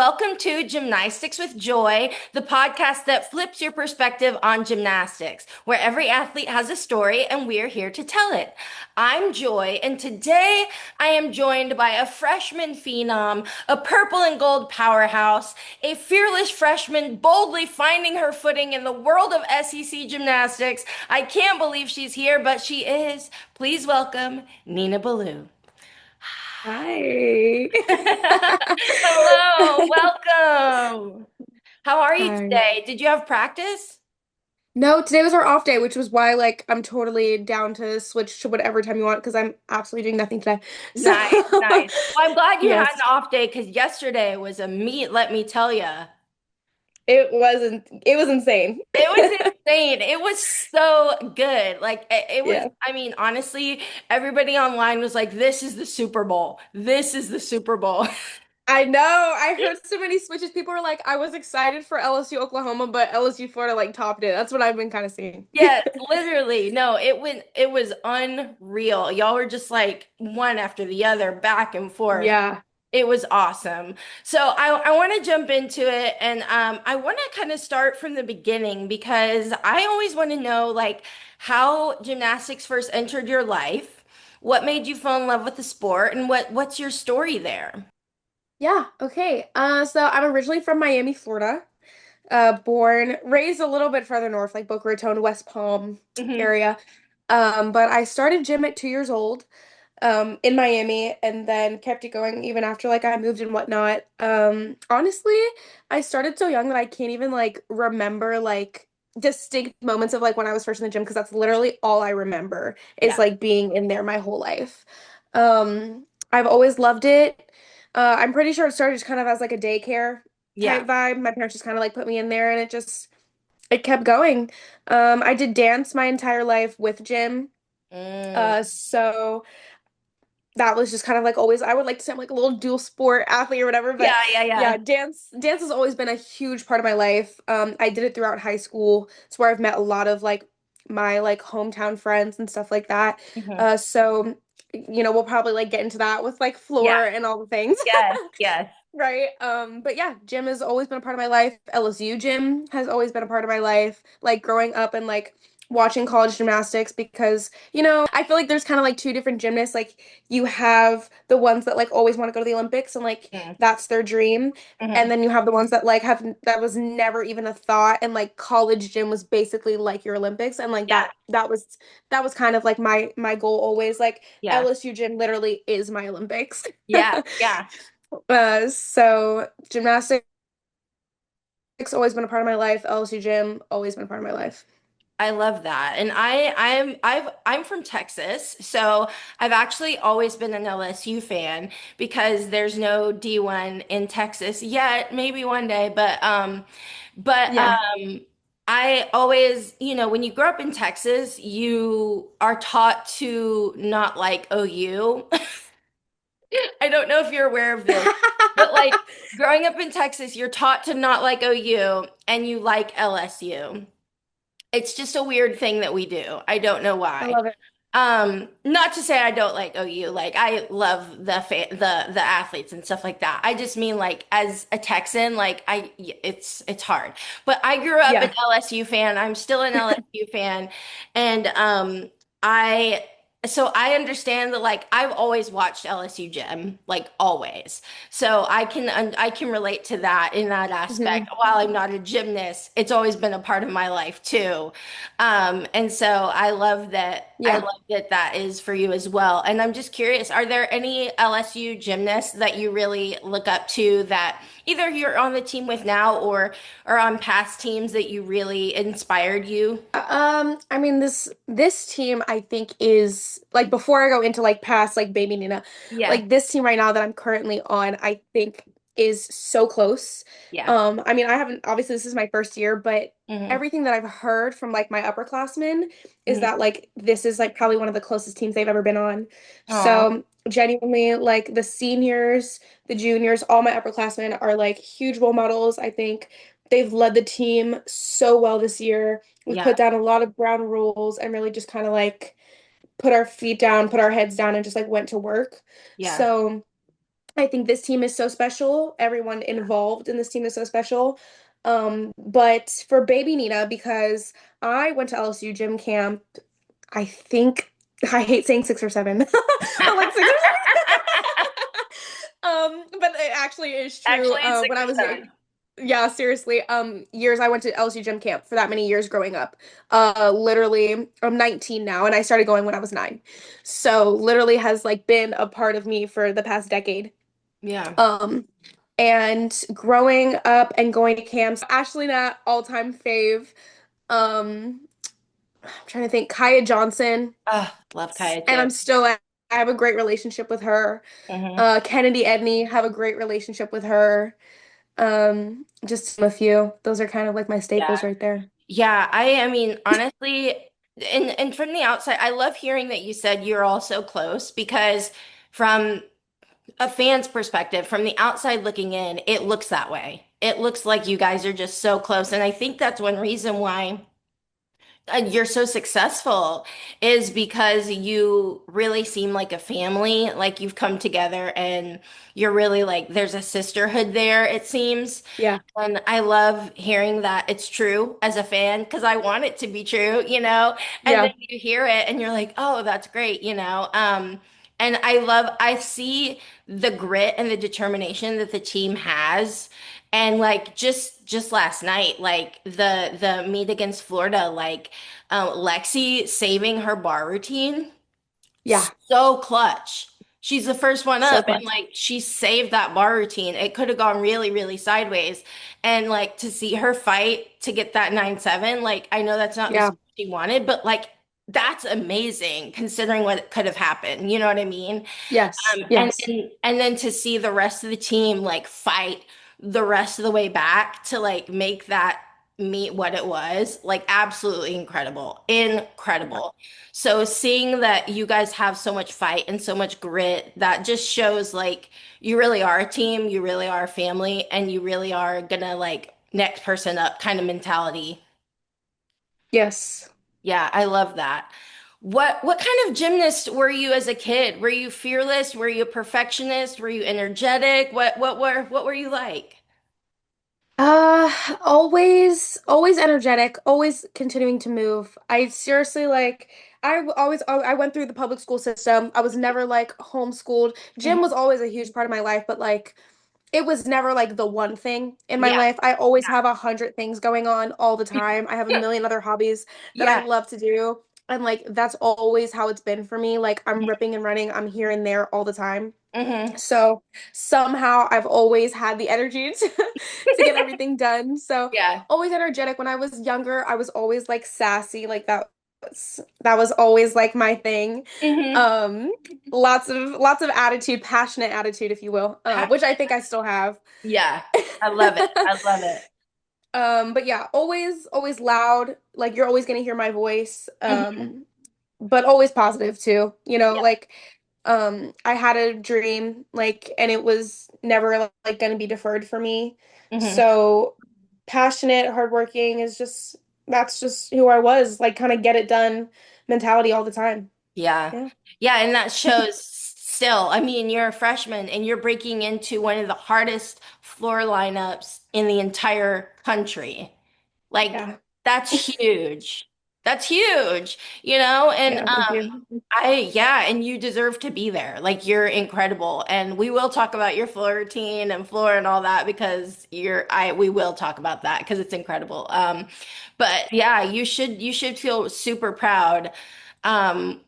Welcome to Gymnastics with Joy, the podcast that flips your perspective on gymnastics, where every athlete has a story and we're here to tell it. I'm Joy, and today I am joined by a freshman phenom, a purple and gold powerhouse, a fearless freshman boldly finding her footing in the world of SEC gymnastics. I can't believe she's here, but she is. Please welcome Nina Ballou. Hi. Hello, welcome. How are you Hi. today? Did you have practice? No, today was our off day, which was why I'm totally down to switch to whatever time you want because I'm absolutely doing nothing today. So Nice, nice. Well, I'm glad you had an yes, off day because yesterday was a meet, let me tell you. it was insane. It was insane. It was so good. It was, Yeah. I mean, honestly, everybody online was like, this is the Super Bowl. This is the Super Bowl. I know. I heard so many switches. People were like, I was excited for LSU Oklahoma, but LSU Florida topped it. That's what I've been kind of seeing. Yes, literally. No, it was unreal. Y'all were just like one after the other, back and forth. Yeah. It was awesome. So I want to jump into it and I want to kind of start from the beginning because I always want to know like how gymnastics first entered your life, what made you fall in love with the sport, and what's your story there? Yeah. Okay. So I'm originally from Miami, Florida. Born, raised a little bit further north, like Boca Raton, West Palm Hmm. area. But I started gym at 2 years old, in Miami, and then kept it going even after I moved and whatnot. Honestly, I started so young that I can't even remember distinct moments of when I was first in the gym because that's literally all I remember is Yeah. being in there my whole life. I've always loved it. I'm pretty sure it started just kind of as a daycare Yeah. type vibe. My parents just kind of put me in there and it kept going. I did dance my entire life with gym. Mm. So that was just kind of always I would like to say I'm a little dual sport athlete or whatever, but Yeah, yeah, yeah, yeah. dance has always been a huge part of my life. I did it throughout high school. It's where I've met a lot of my hometown friends and stuff like that. Hmm. So we'll probably get into that with Yeah. floor and all the things. Yes, yes. Right. But yeah, gym has always been a part of my life. LSU gym has always been a part of my life. Growing up and watching college gymnastics because, I feel there's kind of two different gymnasts. You have the ones that always want to go to the Olympics and that's their dream. Hmm. And then you have the ones that have that was never even a thought and college gym was basically your Olympics and Yeah, that was kind of my goal always. yeah, LSU gym literally is my Olympics. yeah, yeah. So gymnastics always been a part of my life. LSU gym always been a part of my life. I love that. And I'm from Texas, so I've actually always been an LSU fan because there's no D1 in Texas yet, maybe one day, but Yeah. I always, when you grow up in Texas, you are taught to not like OU. I don't know if you're aware of this, but like growing up in Texas, you're taught to not like OU and you like LSU. It's just a weird thing that we do. I don't know I why. love it. Not to say I don't like OU. Like I love the athletes and stuff like that. I just mean like as a Texan, it's hard. But I grew up an Yeah. LSU fan. I'm still an LSU fan, and I so I understand that like I've always watched LSU gym, like always. So I can relate to that in that aspect. Mhm. While I'm not a gymnast, it's always been a part of my life too. And so I Yeah. love that that is for you as well. And I'm just curious, are there any LSU gymnasts that you really look up to that either you're on the team with now or on past teams that you really inspired you? I mean this team I think is before I go into past baby Nina, Yeah. this team right now that I'm currently on, I think is so close. Yeah. I mean I haven't obviously this is my first year, but Hmm. everything that I've heard from my upperclassmen is Hmm. that this is probably one of the closest teams they've ever been on. Oh, So genuinely the seniors, the juniors, all my upperclassmen are huge role models. I think they've led the team so well this year. We've yeah. put down a lot of ground rules and really just kind of put our feet down, put our heads down, and just went to work. Yeah. So I think this team is so special. Everyone involved in this team is so special. But for baby Nina, because I went to LSU gym camp, I think I hate saying 6 or 7, but like 6 or 7. But it actually is true. Actually, it's six When I or was seven. yeah, seriously. Years I went to LSU gym camp for that many years growing up. Literally, I'm 19 now, and I started going when I was 9. So literally has like been a part of me for the past decade. Yeah. Um, and growing up and going to camps, Ashley Nat, all-time fave. I'm trying to think, Kaya Johnson, Oh, love Kaya and too. I have a great relationship with her. Hmm. Kennedy Edney, have a great relationship with her. Just a few. Those are kind of like my staples Yeah. right there. Yeah, I mean, honestly, and from the outside, I love hearing that you said you're all so close because from a fan's perspective, from the outside looking in, it looks that way. It looks like you guys are just so close. And I think that's one reason why you're so successful is because you really seem like a family, like you've come together and you're really like there's a sisterhood there, it seems. Yeah, And I love hearing that it's true as a fan because I want it to be true, you know? And then yeah, you hear it and you're like, oh, that's great, you know? And I see the grit and the determination that the team has. And like just last night, like the meet against Florida, like Lexi saving her bar routine. yeah. So clutch. She's the first one So up, and clutch. like she saved that bar routine. It could have gone really, really sideways. And like to see her fight to get that 9-7, like I know that's not the Yeah. score she wanted, but like that's amazing considering what could have happened. You know what I mean? Yes. And Yes. then to see the rest of the team like fight the rest of the way back to like make that meet what it was, like absolutely incredible. Yeah. Incredible. So seeing that you guys have so much fight and so much grit, that just shows like you really are a team, you really are a family, and you really are gonna like next person up kind of mentality. Yes. Yeah, I love that. What kind of gymnast were you as a kid? Were you fearless? Were you a perfectionist? Were you energetic? What were you like? Uh, always energetic, always continuing to move. I seriously like, I went through the public school system. I was never like homeschooled. Gym Mhm. was always a huge part of my life, but like, it was never like the one thing in my Yeah. life. I always have 100 things going on all the time. I have a million other hobbies that I Yeah. love to do. And like, that's always how it's been for me. Like, I'm ripping and running, I'm here and there all the time. Hmm. So somehow I've always had the energy to get everything done. So Yeah. always energetic. When I was younger, I was always like sassy. Like that was always like my thing. Hmm. Um, lots of attitude, passionate attitude, if you will, which I think I still have. Yeah. I love it. I love it. But yeah, always loud. Like you're always gonna hear my voice. Hmm. But always positive too. Yeah. Like I had a dream like and it was never like going to be deferred for me. Hmm. So passionate, hardworking is just that's just who I was, like kind of get it done mentality all the time. Yeah. Yeah. Yeah, and that shows still. I mean, you're a freshman and you're breaking into one of the hardest floor lineups in the entire country. Like, Yeah. that's huge. That's huge, you know? And Yeah, thank you. yeah, and you deserve to be there. Like, you're incredible. And we will talk about your floor routine and floor and all that because we will talk about that because it's incredible. But yeah, you should feel super proud. Um,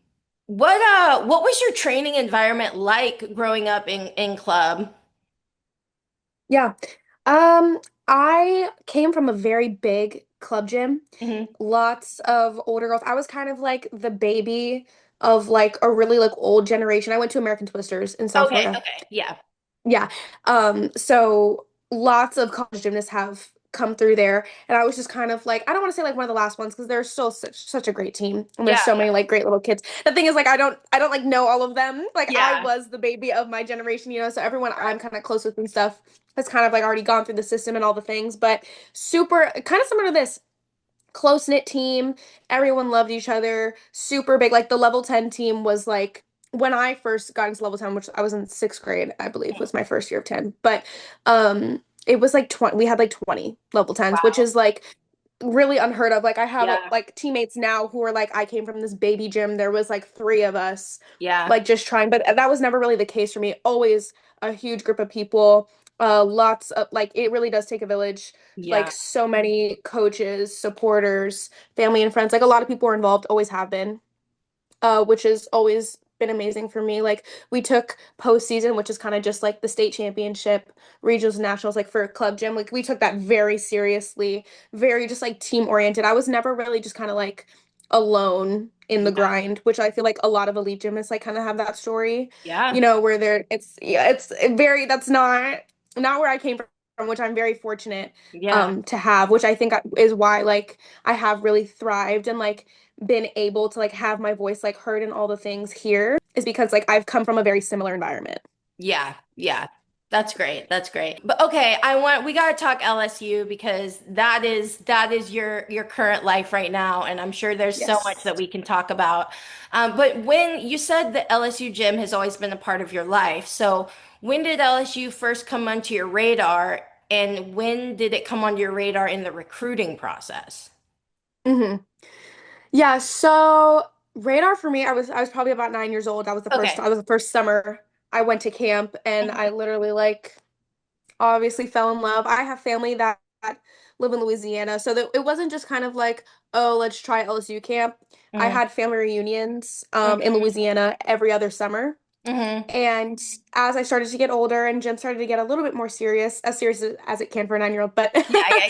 what was your training environment like growing up in club? Yeah. Um, I came from a very big club gym. Hmm. Lots of older girls. I was kind of like the baby of like a really like old generation. I went to American Twisters in South Okay, Florida. okay, yeah, Yeah. So lots of college gymnasts have come through there. And I was just kind of like, I don't want to say like one of the last ones because they're still such a great team. And there's yeah, so many like great little kids. The thing is like I don't like know all of them. Like I yeah, was the baby of my generation, so everyone I'm kind of close with and stuff has kind of like already gone through the system and all the things. But super kind of similar to this close-knit team. Everyone loved each other. Super big. Like the level 10 team was like when I first got into level 10, which I was in sixth grade, I believe was my first year of 10. But it was like 20, we had like 20 level 10s, which Wow. is like really unheard of. Like I have Yeah. like teammates now who are like, I came from this baby gym. There was like three of us Yeah. like just trying, but that was never really the case for me. Always a huge group of people, lots of like it really does take a village. Like Yeah. so many coaches, supporters, family and friends. Like a lot of people are involved, always have been, which has always been amazing for me. Like we took postseason, which is kind of just like the state championship, regionals, nationals, like for a club gym. Like we took that very seriously, very just like team oriented. I was never really just kind of like alone in the Yeah. grind, which I feel like a lot of elite gymnasts like kind of have that story, Yeah. where they're it's yeah, it's very that's not where I came from, which I'm very fortunate Yeah. to have, which I think is why like I have really thrived and like been able to like have my voice like heard in all the things here is because like I've come from a very similar environment. Yeah, yeah. That's great. That's great. But okay, we got to talk LSU because that is your current life right now, and I'm sure there's so much Yes. that we can talk about. But when you said the LSU gym has always been a part of your life, so when did LSU first come onto your radar, and when did it come onto your radar in the recruiting process? hmm Yeah, so radar for me, I was probably about 9 years old. Okay. I was the first summer I went to camp and I literally like obviously fell in love. I have family that live in Louisiana, so that it wasn't just kind of like, oh, let's try LSU camp. I Mm-hmm. had family reunions in Mm-hmm. Louisiana every other summer. Mm-hmm. And as I started to get older and gym started to get a little bit more serious as it can for a 9-year-old, but Yeah, yeah,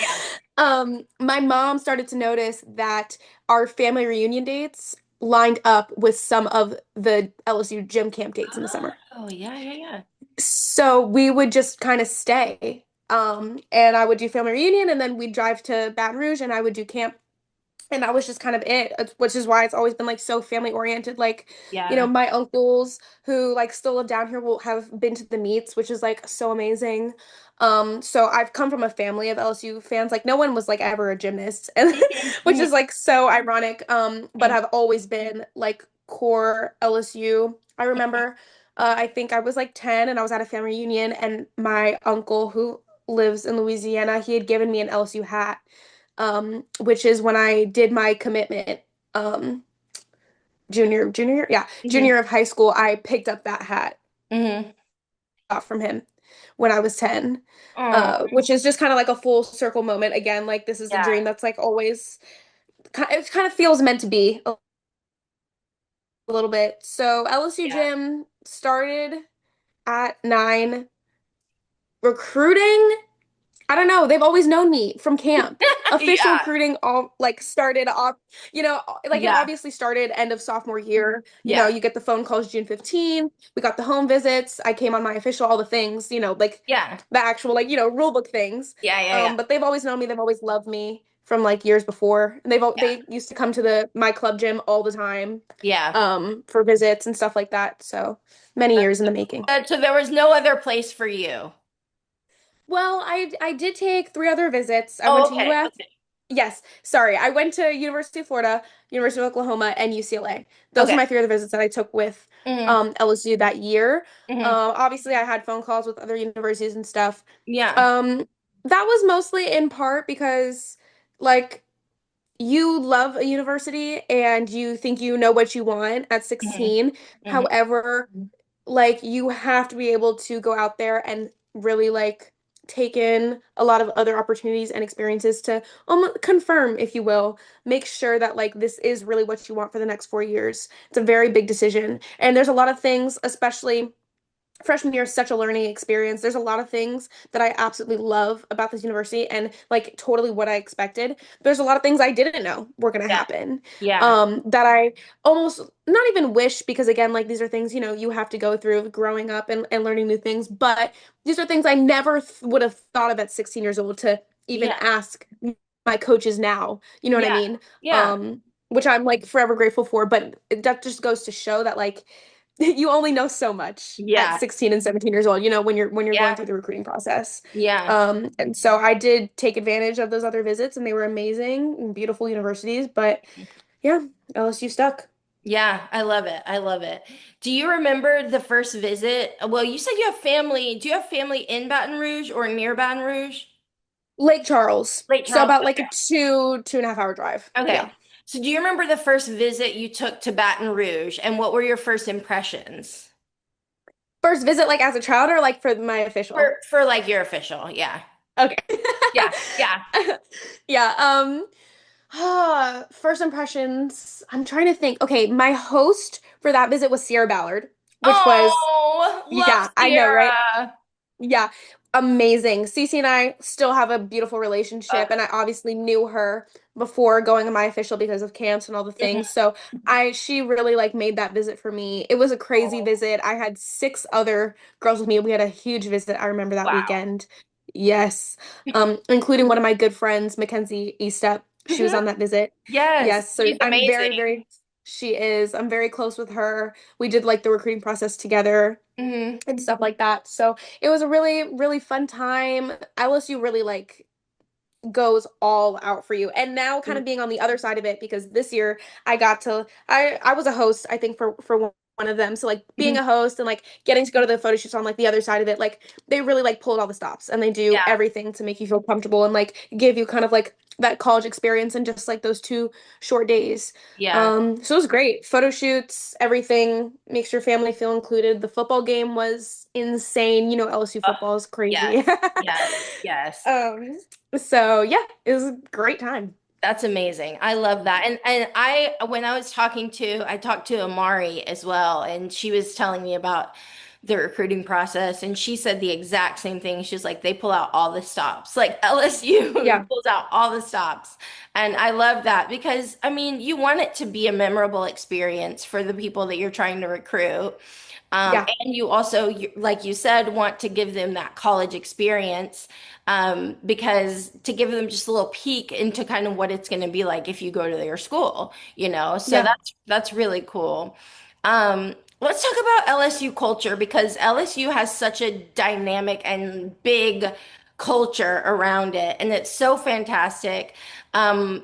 yeah. my mom started to notice that our family reunion dates lined up with some of the LSU gym camp dates in the summer. Oh, yeah, yeah, yeah. So we would just kind of stay. And I would do family reunion and then we'd drive to Baton Rouge and I would do camp and that was just kind of it, which is why it's always been like so family oriented. Like, Yeah. my uncles who like still live down here will have been to the meets, which is like so amazing. So I've come from a family of LSU fans. Like no one was like ever a gymnast, and which Mhm. is like so ironic. But Mhm. I've always been like core LSU. I remember, I think I was like 10 and I was at a family reunion, and my uncle who lives in Louisiana, he had given me an LSU hat, which is when I did my commitment, um, junior Mhm. year of high school. I picked up that hat Mhm. got from him when I was 10, Oh, which is just kind of like a full circle moment. Again, like this is a yeah, dream that's like always, it kind of feels meant to be a little bit. So LSU yeah. gym started at 9. Recruiting, I don't know. They've always known me from camp. Official Yeah. recruiting all like started off, like it Yeah. obviously started end of sophomore year. Yeah. You get the phone calls June 15. We got the home visits. I came on my official, all the things, like Yeah. the actual like, rule book things. Yeah. Yeah. Yeah. But they've always known me. They've always loved me from like years before. And they used to come to my club gym all the time, Yeah. for visits and stuff like that. So many years in the making. So there was no other place for you. Well, I did take three other visits. I went Oh, to okay. UF. Okay. Yes, sorry. I went to University of Florida, University of Oklahoma, and UCLA. Those are Okay. my three other visits that I took with Hmm. LSU that year. Hmm. Obviously, I had phone calls with other universities and stuff. Yeah. Um, that was mostly in part because, like, you love a university and you think you know what you want at Hmm. 16. Hmm. However, like you have to be able to go out there and really like take in a lot of other opportunities and experiences to almost confirm, if you will, make sure that like this is really what you want for the next 4 years. It's a very big decision. And there's a lot of things, especially freshman year is such a learning experience. There's a lot of things that I absolutely love about this university and like totally what I expected. There's a lot of things I didn't know were going to Yeah. happen. Yeah. That I almost not even wish, because again, like these are things, you have to go through growing up and learning new things, but these are things I never would have thought of at 16 years old to even Yeah. ask my coaches now. You know what I Yeah. mean? Yeah. Um, which I'm like forever grateful for, but that just goes to show that like you only know so much at Yeah. 16 and 17 years old, when you're going Yeah. through the recruiting process. Yeah. And so I did take advantage of those other visits and they were amazing and beautiful universities, but yeah, LSU stuck. Yeah, I love it. I love it. Do you remember the first visit? Well, you said you have family. Do you have family in Baton Rouge or near Baton Rouge? Lake Charles. Lake So Charles. about like a 2.5 hour drive. Okay. Yeah. So do you remember the first visit you took to Baton Rouge and what were your first impressions? First visit like as a child or like for my official? For like your official, yeah. Okay. Yeah, yeah. Yeah. First impressions. I'm trying to think. Okay, my host for that visit was Sierra Ballard, which was, Oh, love yeah, I know, right? Sierra. Yeah, amazing. Cece and I still have a beautiful relationship, Uh, and I obviously knew her before going to my official because of camps and all the mhm. things. So she really like made that visit for me. It was a crazy Oh, visit. I had six other girls with me. We had a huge visit. I remember that wow. weekend. Yes, including one of my good friends, Mackenzie Eastep. She was Mhm. on that visit. Yes, Yes, so she's I'm very, amazing. very. She is. I'm very close with her. We did like the recruiting process together Hmm. and stuff like that. So it was a really, really fun time. LSU really like goes all out for you. And now kind of being on the other side of it because this year I was a host, I think for one of them. So like being Hmm. a host and like getting to go to the photo shoots on like the other side of it, like they really like pulled all the stops and they do Yeah, everything to make you feel comfortable and like give you kind of like that college experience in just like those 2 short days. yeah. So it was great. Photo shoots, everything makes your family feel included. The football game was insane. You know, LSU Oh, football is crazy. yes, yes, yes. Um, so yeah, it was a great time. That's amazing. I love that. And I when I was I talked to Amari as well, and she was telling me about the recruiting process, and she said the exact same thing. She was like, they pull out all the stops. Like LSU Yeah, pulls out all the stops. And I love that because I mean, you want it to be a memorable experience for the people that you're trying to recruit. yeah, And you also, like you said, want to give them that college experience because to give them just a little peek into kind of what it's going to be like if you go to their school, you know? So yeah, that's really cool. Let's talk about LSU culture because LSU has such a dynamic and big culture around it, and it's so fantastic. Um,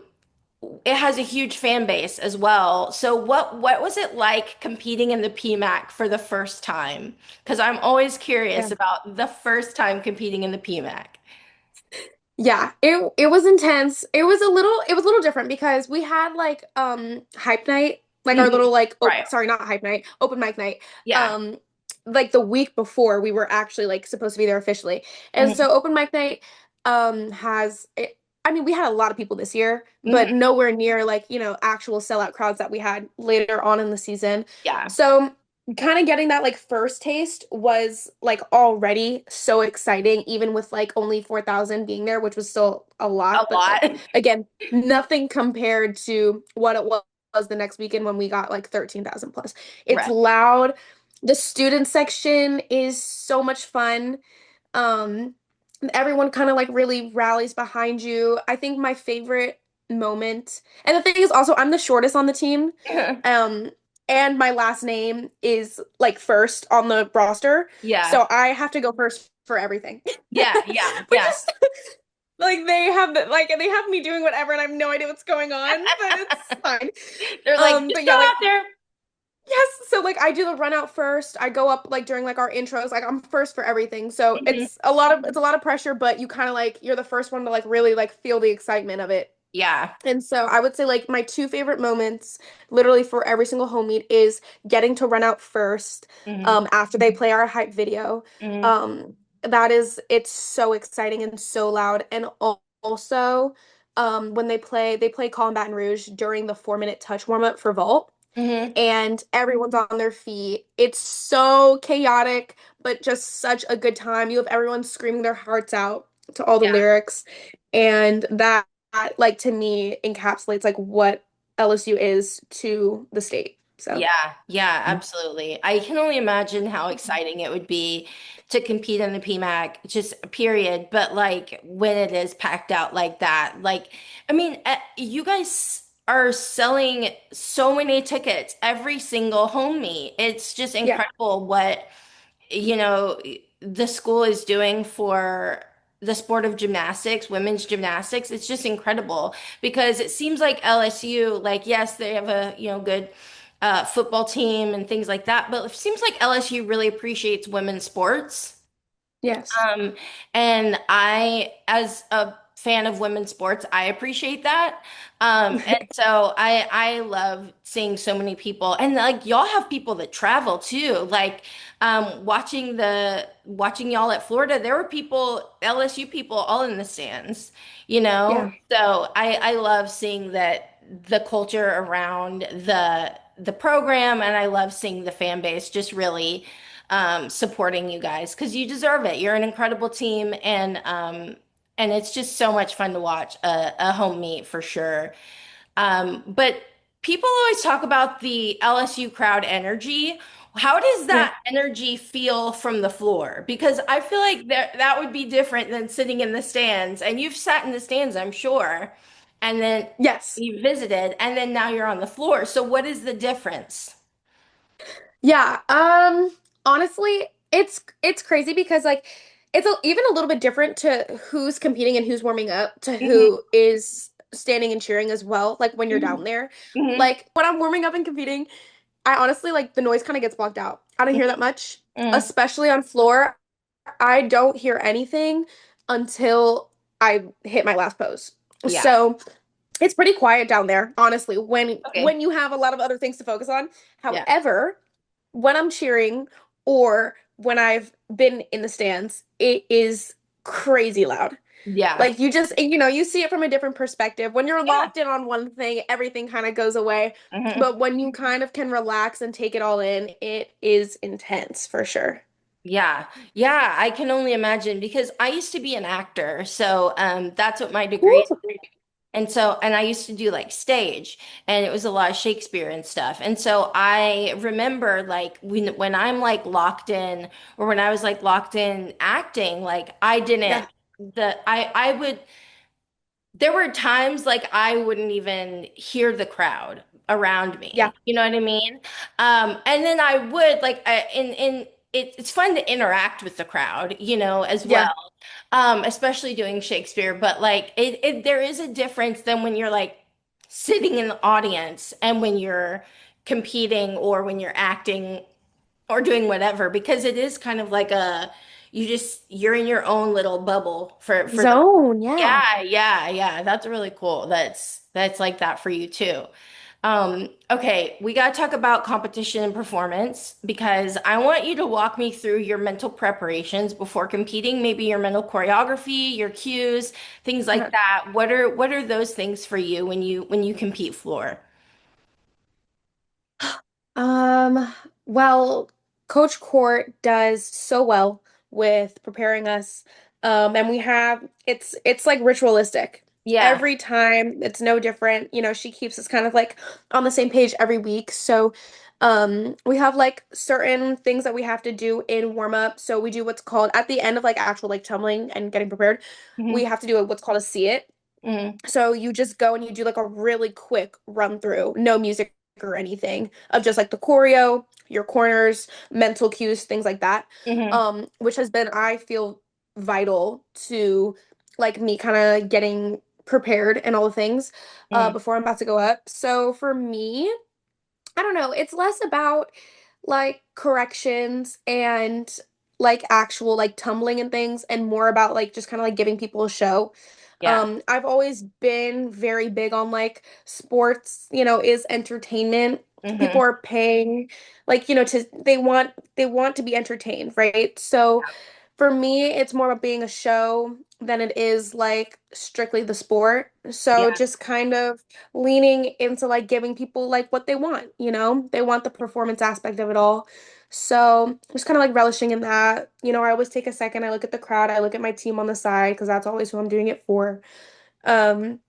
it has a huge fan base as well. So what was it like competing in the PMAC for the first time? Because I'm always curious yeah. about the first time competing in the PMAC. Yeah, it was intense. It was a little different because we had like hype night, like our Mhm. little like Right. sorry, not hype night, open mic night. Yeah. Um like the week before we were actually like supposed to be there officially. And Hmm. so open mic night has it, I mean, we had a lot of people this year, but Hmm. nowhere near like, actual sellout crowds that we had later on in the season. Yeah. So kind of getting that like first taste was like already so exciting, even with like only 4,000 being there, which was still a A lot, but like lot. again, nothing compared to what it was the next weekend when we got like 13,000 plus. It's Right. loud. The student section is so much fun. Um, everyone kind of like really rallies behind you. I think my favorite moment, and the thing is also I'm the shortest on the team. Um, and my last name is like first on the roster. Yeah. So I have to go first for everything. Yeah. Yeah. Which Yeah. is like they have me doing whatever and I have no idea what's going on, but it's fine. They're like, But just go yeah, like out there. yes, so like I do the run out first. I go up like during like our intros, like I'm first for everything. So Mhm. it's a lot of pressure, but you kind of like you're the first one to like really like feel the excitement of it. Yeah. And so I would say like my two favorite moments literally for every single home meet is getting to run out first Hmm. after they play our hype video. Hmm. Um it's so exciting and so loud and also when they play Call in Baton Rouge during the 4 minute touch warm up for vault Hmm. and everyone's on their feet. It's so chaotic, but just such a good time. You have everyone screaming their hearts out to all the Yeah. lyrics, and like to me encapsulates like what LSU is to the state. So, Yeah, yeah, absolutely. I can only imagine how exciting it would be to compete in the PMAC, just period. But like when it is packed out like that, like, I mean, you guys are selling so many tickets every single home meet. It's just yeah, incredible what, you know, the school is doing for the sport of gymnastics, women's gymnastics. It's just incredible because it seems like LSU, like, yes, they have a, good football team and things like that. But it seems like LSU really appreciates women's sports. Yes. Um, and I, as a fan of women's sports, I appreciate that. And so I love seeing so many people, and like y'all have people that travel too. Like watching y'all at Florida, there were people, LSU people, all in the stands. You know, Yeah. so I love seeing that the culture around the program, and I love seeing the fan base just really supporting you guys because you deserve it. You're an incredible team, and it's just so much fun to watch a home meet for sure. But people always talk about the LSU crowd energy. How does Yeah. that energy feel from the floor? Because I feel like that would be different than sitting in the stands. And you've sat in the stands, I'm sure, and then Yes. you visited, and then now you're on the floor. So what is the difference? Yeah. Honestly, it's crazy because like even a little bit different to who's competing and who's warming up to Hmm. who is standing and cheering as well, like when you're Hmm. down there. Hmm. Like when I'm warming up and competing, I honestly like the noise kind of gets blocked out. I don't hear that much, Hmm. especially on floor. I don't hear anything until I hit my last pose. Yeah. So it's pretty quiet down there, honestly, Okay. when you have a lot of other things to focus on. Yeah. However, when I'm cheering or when I've been in the stands, it is crazy loud. Yeah. Like you see it from a different perspective. When you're Yeah. locked in on one thing, everything kind of goes away. Hmm. But when you kind of can relax and take it all in, it is intense for sure. Yeah. Yeah. I can only imagine because I used to be an actor. So that's what my degree is. Woo! And so, and I used to do like stage, and it was a lot of Shakespeare and stuff. And so I remember like when I'm like locked in, or when I was like locked in acting, like I didn't Yeah, I would, there were times like I wouldn't even hear the crowd around yeah, me. You know what I mean? And then I would like it's fun to interact with the crowd, as yeah. well. Especially doing Shakespeare, but like there is a difference than when you're like sitting in the audience and when you're competing or when you're acting or doing whatever, because it is kind of like you're in your own little bubble for the. Zone, yeah. Yeah, yeah, yeah. That's really cool. That's like that for you too. Okay, we got to talk about competition and performance because I want you to walk me through your mental preparations before competing, maybe your mental choreography, your cues, things like Uh-huh. that. What are those things for you when you compete floor? Um, well, Coach Court does so well with preparing us. And we have it's like ritualistic. Yeah. Every time it's no different. She keeps us kind of like on the same page every week. So, we have like certain things that we have to do in warm up. So we do what's called at the end of like actual like tumbling and getting prepared, we Hmm. have to do what's called a see it. Hmm. So you just go and you do like a really quick run through, no music or anything, of just like the choreo, your corners, mental cues, things like that. Hmm. Which has been, I feel, vital to like me kind of getting prepared and all the things Hmm. before I'm about to go up. So for me, I don't know, it's less about like corrections and like actual like tumbling and things and more about like just kind of like giving people a show. Yeah. I've always been very big on like sports, is entertainment. People Hmm. are paying like, they want to be entertained, right? So for me, it's more about being a show than it is like strictly the sport. So Yeah. just kind of leaning into like giving people like what they want. They want the performance aspect of it all. So just kind of like relishing in that. I always take a second, I look at the crowd, I look at my team on the side because that's always who I'm doing it for. Um,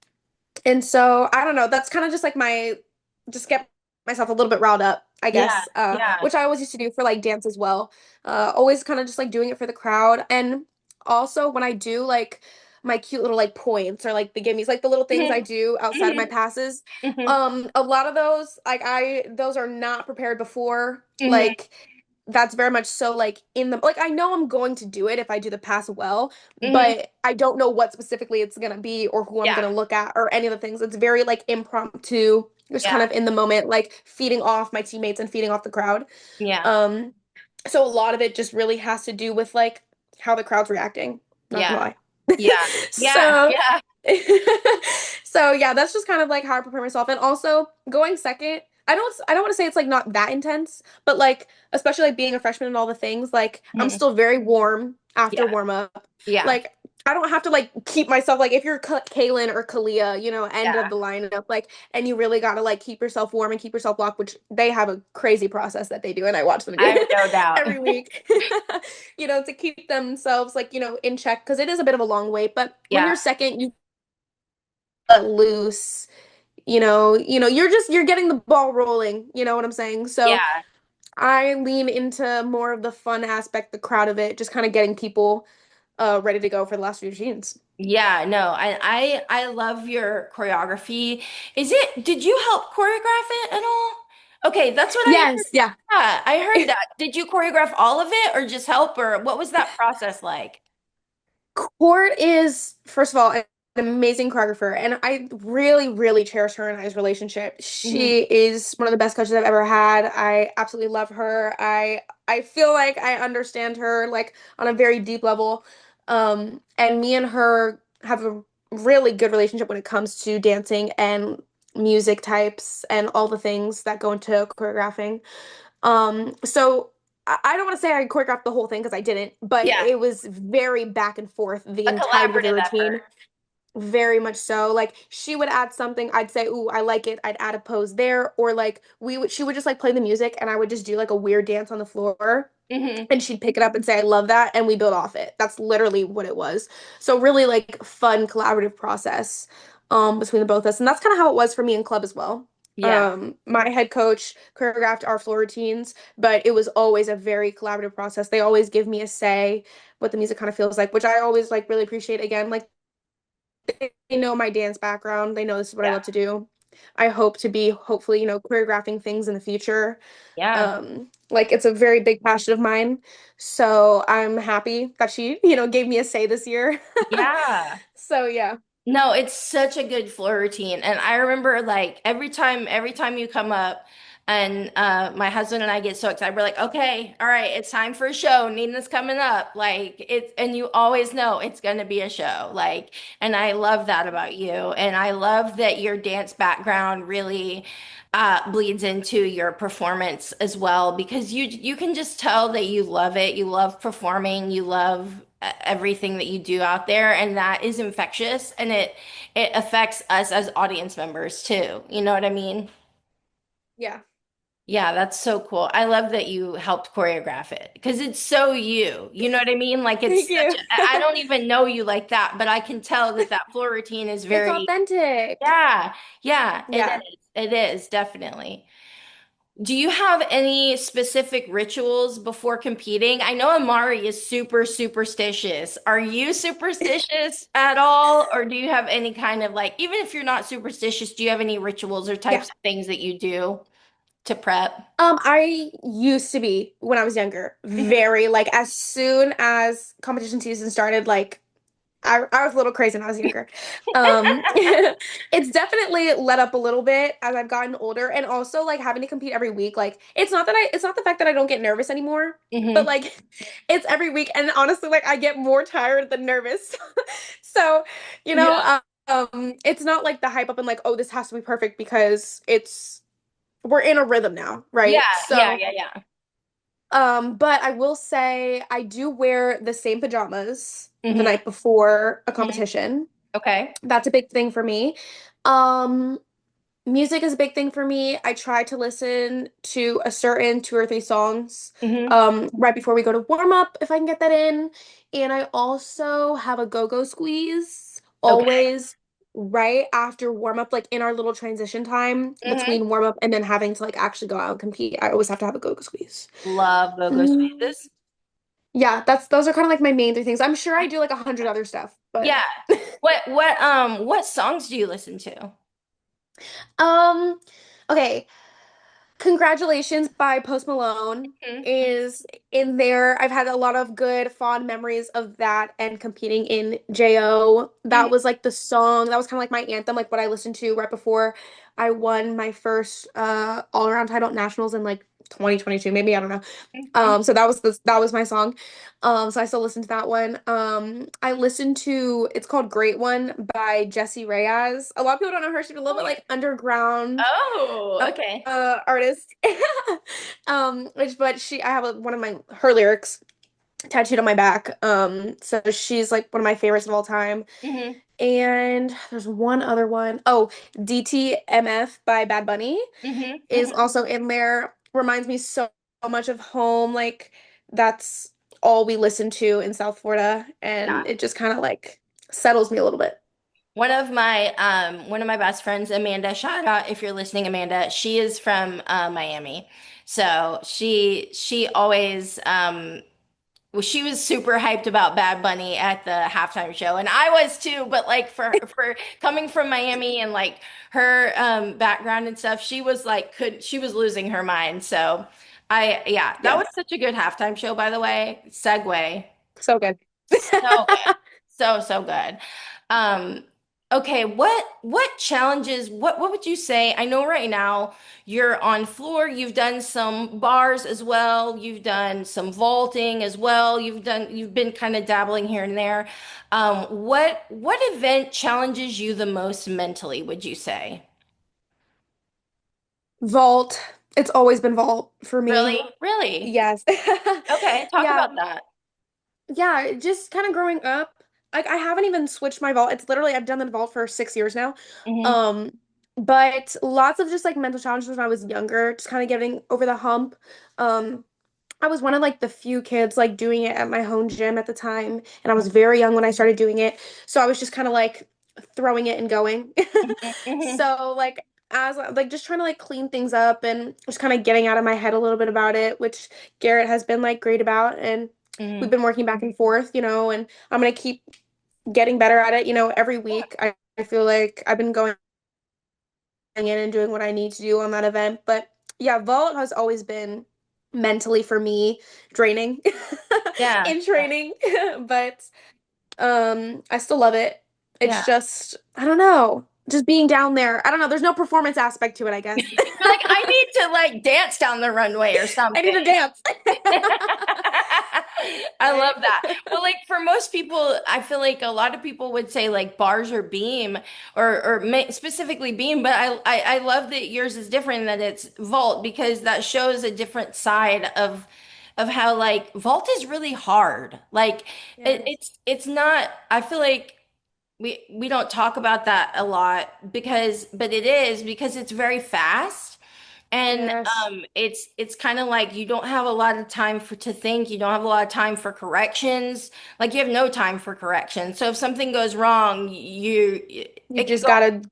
and so I don't know, that's kind of just like just get myself a little bit riled up, I Yeah. guess, Yeah. which I always used to do for like dance as well. Always kind of just like doing it for the crowd. And also when I do like my cute little like points or like the gimmies, like the little things I Hmm. do outside of my Hmm. passes, Hmm. a lot of those, like those are not prepared before. Hmm. Like that's very much so like in the like I know I'm going to do it if I do the pass well, Hmm. but I don't know what specifically it's gonna be or who I'm Yeah. gonna look at or any of the things. It's very like impromptu. just kind Yeah. of in the moment, like feeding off my teammates and feeding off the crowd. Yeah. Um, so a lot of it just really has to do with like how the crowd's reacting. Not gonna Yeah. lie. Yeah. Yeah. So, Yeah. so yeah, that's just kind of like how I prepare myself. And also going second, I don't want to say it's like not that intense, but like especially like being a freshman and all the things, like I'm Mhm. still very warm after Yeah. warm up. Yeah. Like I don't have to like keep myself like if you're Kaylin or Kalia, end of Yeah. the lineup, like and you really gotta like keep yourself warm and keep yourself locked, which they have a crazy process that they do, and I watch them do I have it no doubt. every week. To keep themselves like, in check because it is a bit of a long wait. But when Yeah. you're second, you let loose, you're getting the ball rolling, you know what I'm saying? So Yeah. I lean into more of the fun aspect, the crowd of it, just kind of getting people ready to go for the last few routines. Yeah, no, I love your choreography. Did you help choreograph it at all? Okay, that's what I heard. Yes, yeah. Yeah, I heard that. Did you choreograph all of it or just help, or what was that process like? Court is, first of all, an amazing choreographer, and I really, really cherish her and I's relationship. Hmm. She is one of the best coaches I've ever had. I absolutely love her. I feel like I understand her like on a very deep level. And me and her have a really good relationship when it comes to dancing and music types and all the things that go into choreographing. So I don't want to say I choreographed the whole thing because I didn't, but Yeah, it was very back and forth the a entirety of the collaborative effort. routine. Very much so. Like she would add something, I'd say, "Ooh, I like it." I'd add a pose there, or like she would just like play the music, and I would just do like a weird dance on the floor, Hmm. and she'd pick it up and say, "I love that," and we build off it. That's literally what it was. So really like fun collaborative process between the both of us. And that's kind of how it was for me in club as well. Yeah, My head coach choreographed our floor routines, but it was always a very collaborative process. They always give me a say what the music kind of feels like, which I always like really appreciate. Again, like they know my dance background. They know this is what I yeah, love to do. I hope to be hopefully, choreographing things in the future. yeah, Like it's a very big passion of mine. So I'm happy that she, gave me a say this year. yeah. So yeah. No, it's such a good floor routine. And I remember like every time you come up and my husband and I get so excited. We're like, okay, all right, it's time for a show. Nina's coming up. Like it's and you always know it's gonna be a show. Like, and I love that about you. And I love that your dance background really bleeds into your performance as well because you can just tell that you love it. You love performing, you love everything that you do out there, and that is infectious, and it affects us as audience members too. You know what I mean? Yeah. Yeah, that's so cool. I love that you helped choreograph it because it's so you. You know what I mean? Like it's Thank such you. I don't even know you like that, but I can tell that that floor routine is It's very, authentic. yeah, yeah, it Yeah. is. It is definitely. Do you have any specific rituals before competing? I know Amari is super superstitious. Are you superstitious at all? Or do you have any kind of like, even if you're not superstitious, do you have any rituals or Yeah. types of things that you do to prep? I used to be when I was younger, Mhm. very like as soon as competition season started, like I was a little crazy when I was younger. It's definitely let up a little bit as I've gotten older, and also like having to compete every week. Like it's not the fact that I don't get nervous anymore, but Hmm. like it's every week, and honestly, like I get more tired than nervous. So, Yeah. it's not like the hype up and like, oh, this has to be perfect because we're in a rhythm now, Yeah, right? yeah, So, yeah, yeah. but I will say I do wear the same pajamas the Hmm. night before a Hmm. competition. Okay. That's a big thing for me. Um, Music is a big thing for me. I try to listen to a certain two or three songs Hmm. right before we go to warm up if I can get that in. And I also have a go-go squeeze Okay. always right after warm up, like in our little transition time Hmm. between warm up and then having to like actually go out and compete. I always have to have a go-go squeeze. Love go-go Mm, squeezes. yeah, those are kind of like my main three things. I'm sure I do like 100 other stuff, but Yeah. What songs do you listen to? um okay. Congratulations by Post Malone Mhm. is in there. I've had a lot of good, fond memories of that and competing in JO. That Mhm. was like the song, that was kind of like my anthem, like what I listened to right before I won my first all-around title at nationals in like 2022, maybe, I don't know. Mhm. So that was my song. So I still listen to that one. I listened to it's called Great One by Jessie Reyes. A lot of people don't know her. She's a little bit like underground Oh, okay. artist. But I have one of my her lyrics tattooed on my back. So she's like one of my favorites of all time. Hmm. And there's one other one. Oh, DTMF by Bad Bunny Hmm. is Hmm. also in there. Reminds me so much of home. Like that's all we listen to in South Florida, Yeah. and it just kind of like settles me a little bit. One of my best friends, Amanda, shout out if you're listening, Amanda. She is from Miami. So she always well, she was super hyped about Bad Bunny at the halftime show, and I was too. But like for coming from Miami and like her background and stuff, she was like could she was losing her mind. So I yeah, that was Yes, such a good halftime show, by the way. Segue. so good. So good. So good. Um, okay, what challenges, what would you say? I know right now you're on floor, you've done some bars as well, you've done some vaulting as well, you've been kind of dabbling here and there. What event challenges you the most mentally, would you say? Vault. It's always been vault for Really? me. Really? Yes. Okay, talk Yeah. about that. Yeah, just kind of growing up. Like I haven't even switched my vault. It's literally I've done the vault for 6 years now. Hmm. Um, but lots of just like mental challenges when I was younger, just kind of getting over the hump. Um, I was one of like the few kids like doing it at my home gym at the time, and I was very young when I started doing it. So I was just kind of like throwing it and going. Hmm. Hmm. So like as like just trying to like clean things up and just kind of getting out of my head a little bit about it, which Garrett has been like great about, and we've Hmm. been working back and forth, and I'm gonna keep getting better at it, every week. I feel like I've been going in and doing what I need to do on that event. But yeah, vault has always been mentally for me draining Yeah. in training. But I still love it. Yeah. It's just I don't know, just being down there. I don't know, there's no performance aspect to it, I guess. You're like, I need to like dance down the runway or I need something. to dance. I love Right? that. Well, like for most people, I feel like a lot of people would say like bars or beam or specifically beam, but I love that yours is different, that it's vault because that shows a different side of how like vault is really hard. Like Yes. it's not, I feel like we don't talk about that a lot because but it is because it's very fast. And Yes. it's kind of like you don't have a lot of time for to think. You don't have a lot of time for corrections. Like you have no time for corrections. So if something goes wrong, You it can just go. gotta,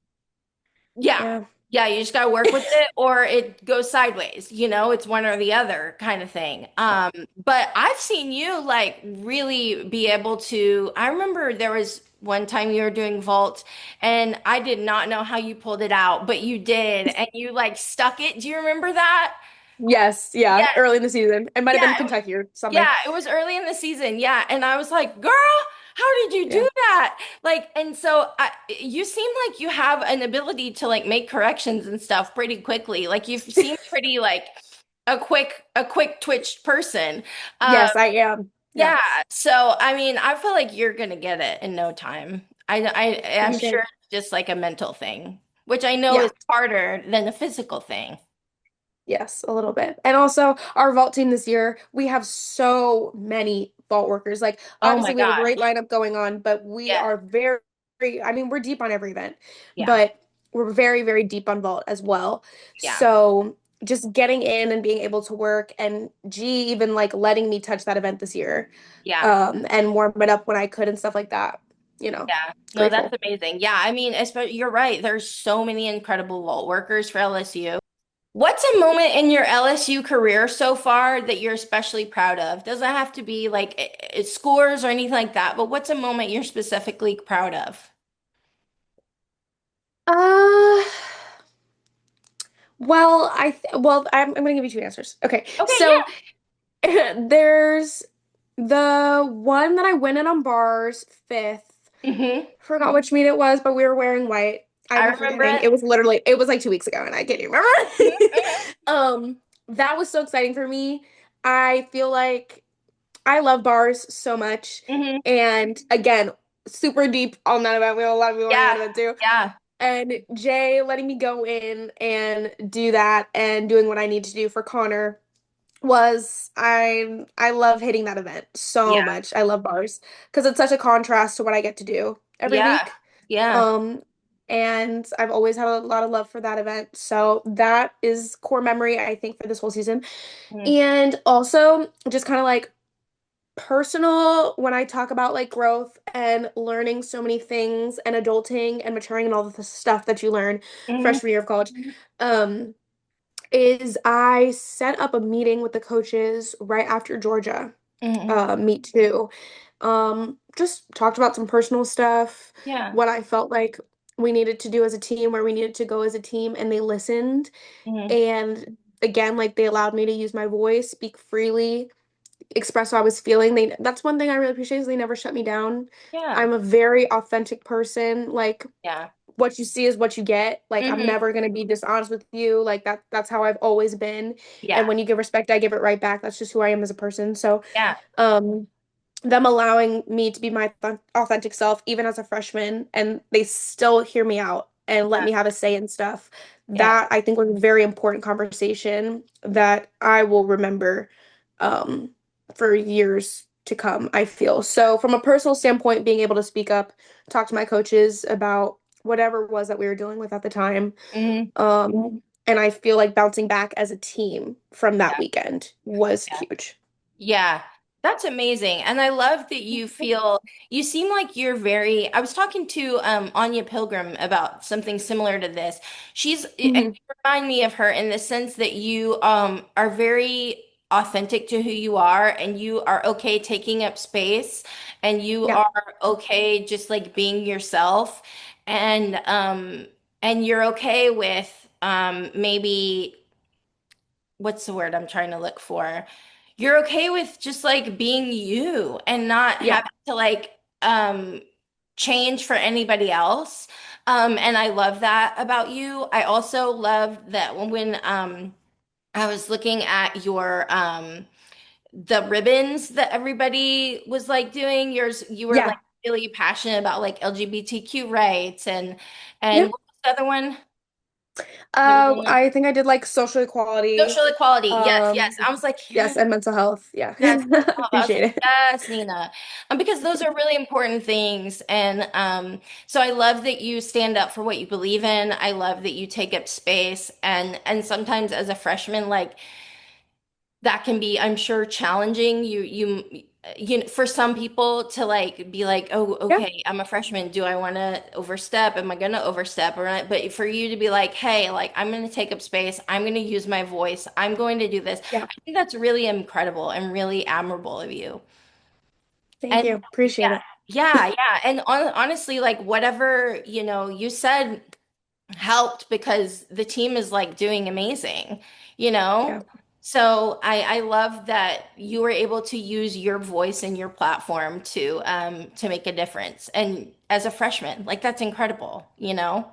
Yeah. yeah. Yeah, you just gotta work with it or it goes sideways, it's one or the other kind of thing. But I've seen you like really be able to, I remember there was one time you were doing vault and I did not know how you pulled it out, but you did and you like stuck it. Do you remember that? Yes, yeah, Yes. early in the season. It might have been Yeah, Kentucky or something. yeah, it was early in the season. Yeah. And I was like, girl, how did you Yeah. do that? Like, and so you seem like you have an ability to like make corrections and stuff pretty quickly. Like you seem pretty like a quick twitched person. Um, Yes, I am. Yeah, yeah. So, I mean, I feel like you're gonna get it in no time. I'm sure appreciate it. it's just like a mental thing, which I know Yeah, is harder than a physical thing. yes, a little bit. And also, our vault team this year, we have so many vault workers. Like, Oh my obviously, we have a great gosh. lineup going on, but we Yeah. are I mean, we're deep on every event, Yeah. but we're very deep on vault as well. Yeah. So, just getting in and being able to work, and G even like letting me touch that event this year, Yeah. and warm it up when I could and stuff like that, Yeah, no, that's grateful. amazing. Yeah, I mean, especially you're right. There's so many incredible vault workers for LSU. What's a moment in your LSU career so far that you're especially proud of? Doesn't have to be like scores or anything like that, but what's a moment you're specifically proud of? Uh, I'm gonna give you two answers. Okay, Okay, so yeah. there's the one that I went in on bars fifth. Hmm. Forgot which meet it was, but we were wearing white. I I have remember forgetting. it. It was like 2 weeks ago, and I can't even Mhm, remember. mhm, That was so exciting for me. I feel like I love bars so much, mhm. and again, super deep on that event. We have a lot of people on that Yeah, event too. yeah, And Jay letting me go in and do that and doing what I need to do for Connor was I love hitting that event so yeah, much. I love bars because it's such a contrast to what I get to do every yeah, week. yeah. Um, and I've always had a lot of love for that event. So that is core memory, I think, for this whole season. Mhm, And also just kind of like personal when I talk about like growth and learning so many things and adulting and maturing and all the stuff that you learn mhm, freshman year of college. Um, is I set up a meeting with the coaches right after Georgia mhm. meet too. Just talked about some personal stuff, Yeah. what I felt like we needed to do as a team, where we needed to go as a team, and they listened. Mhm. And again, like they allowed me to use my voice, speak freely, express how I was feeling. That's one thing I really appreciate is they never shut me down. Yeah. I'm a very authentic person. Like Yeah. what you see is what you get. Like I'm Hmm. never gonna be dishonest with you. Like that's how I've always been. And Yeah. when you give respect, I give it right back. That's just who I am as a person. So Yeah. um them allowing me to be my authentic self even as a freshman and they still hear me out and let Yeah. me have a say in stuff. Yeah. That I think was a very important conversation that I will remember um for years to come, I feel. So from a personal standpoint, being able to speak up, talk to my coaches about whatever it was that we were dealing with at the time. Hmm. And I feel like bouncing back as a team from that Yeah. weekend was Yeah. huge. Yeah, that's amazing. And I love that you seem like you're very, I was talking to Anya Pilgrim about something similar to this. And Hmm. you remind me of her in the sense that you are very authentic to who you are and you are okay taking up space and you Yeah. are okay just like being yourself and you're okay with maybe what's the word I'm trying to look for? You're okay with just like being you and not Yeah. having to like change for anybody else. And I love that about you. I also love that when I was looking at your the ribbons that everybody was like doing, you were like Yeah. really passionate about like LGBTQ rights and Yeah. what was the other one? There was one. I think I did like social equality. Social equality. Yes, yes. Um, I was like, yes, yes, and mental health. Yeah. yes. I was Appreciate like, it. yes, Nina. Because those are really important things. And so I love that you stand up for what you believe in. I love that you take up space. And sometimes as a freshman, like that can be, I'm sure, challenging. You know, for some people to like be like, oh, Yeah. okay, I'm a freshman. Do I want to overstep? Am I going to overstep or not? But for you to be like, hey, like I'm going to take up space. I'm going to use my voice. I'm going to do this. Yeah. I think that's really incredible and really admirable of you. Thank And you. Appreciate yeah, it. yeah, yeah. And honestly, like whatever, you said helped because the team is like doing amazing, you know? Yeah. So I love that you were able to use your voice and your platform to make a difference. And as a freshman, like that's incredible, you know?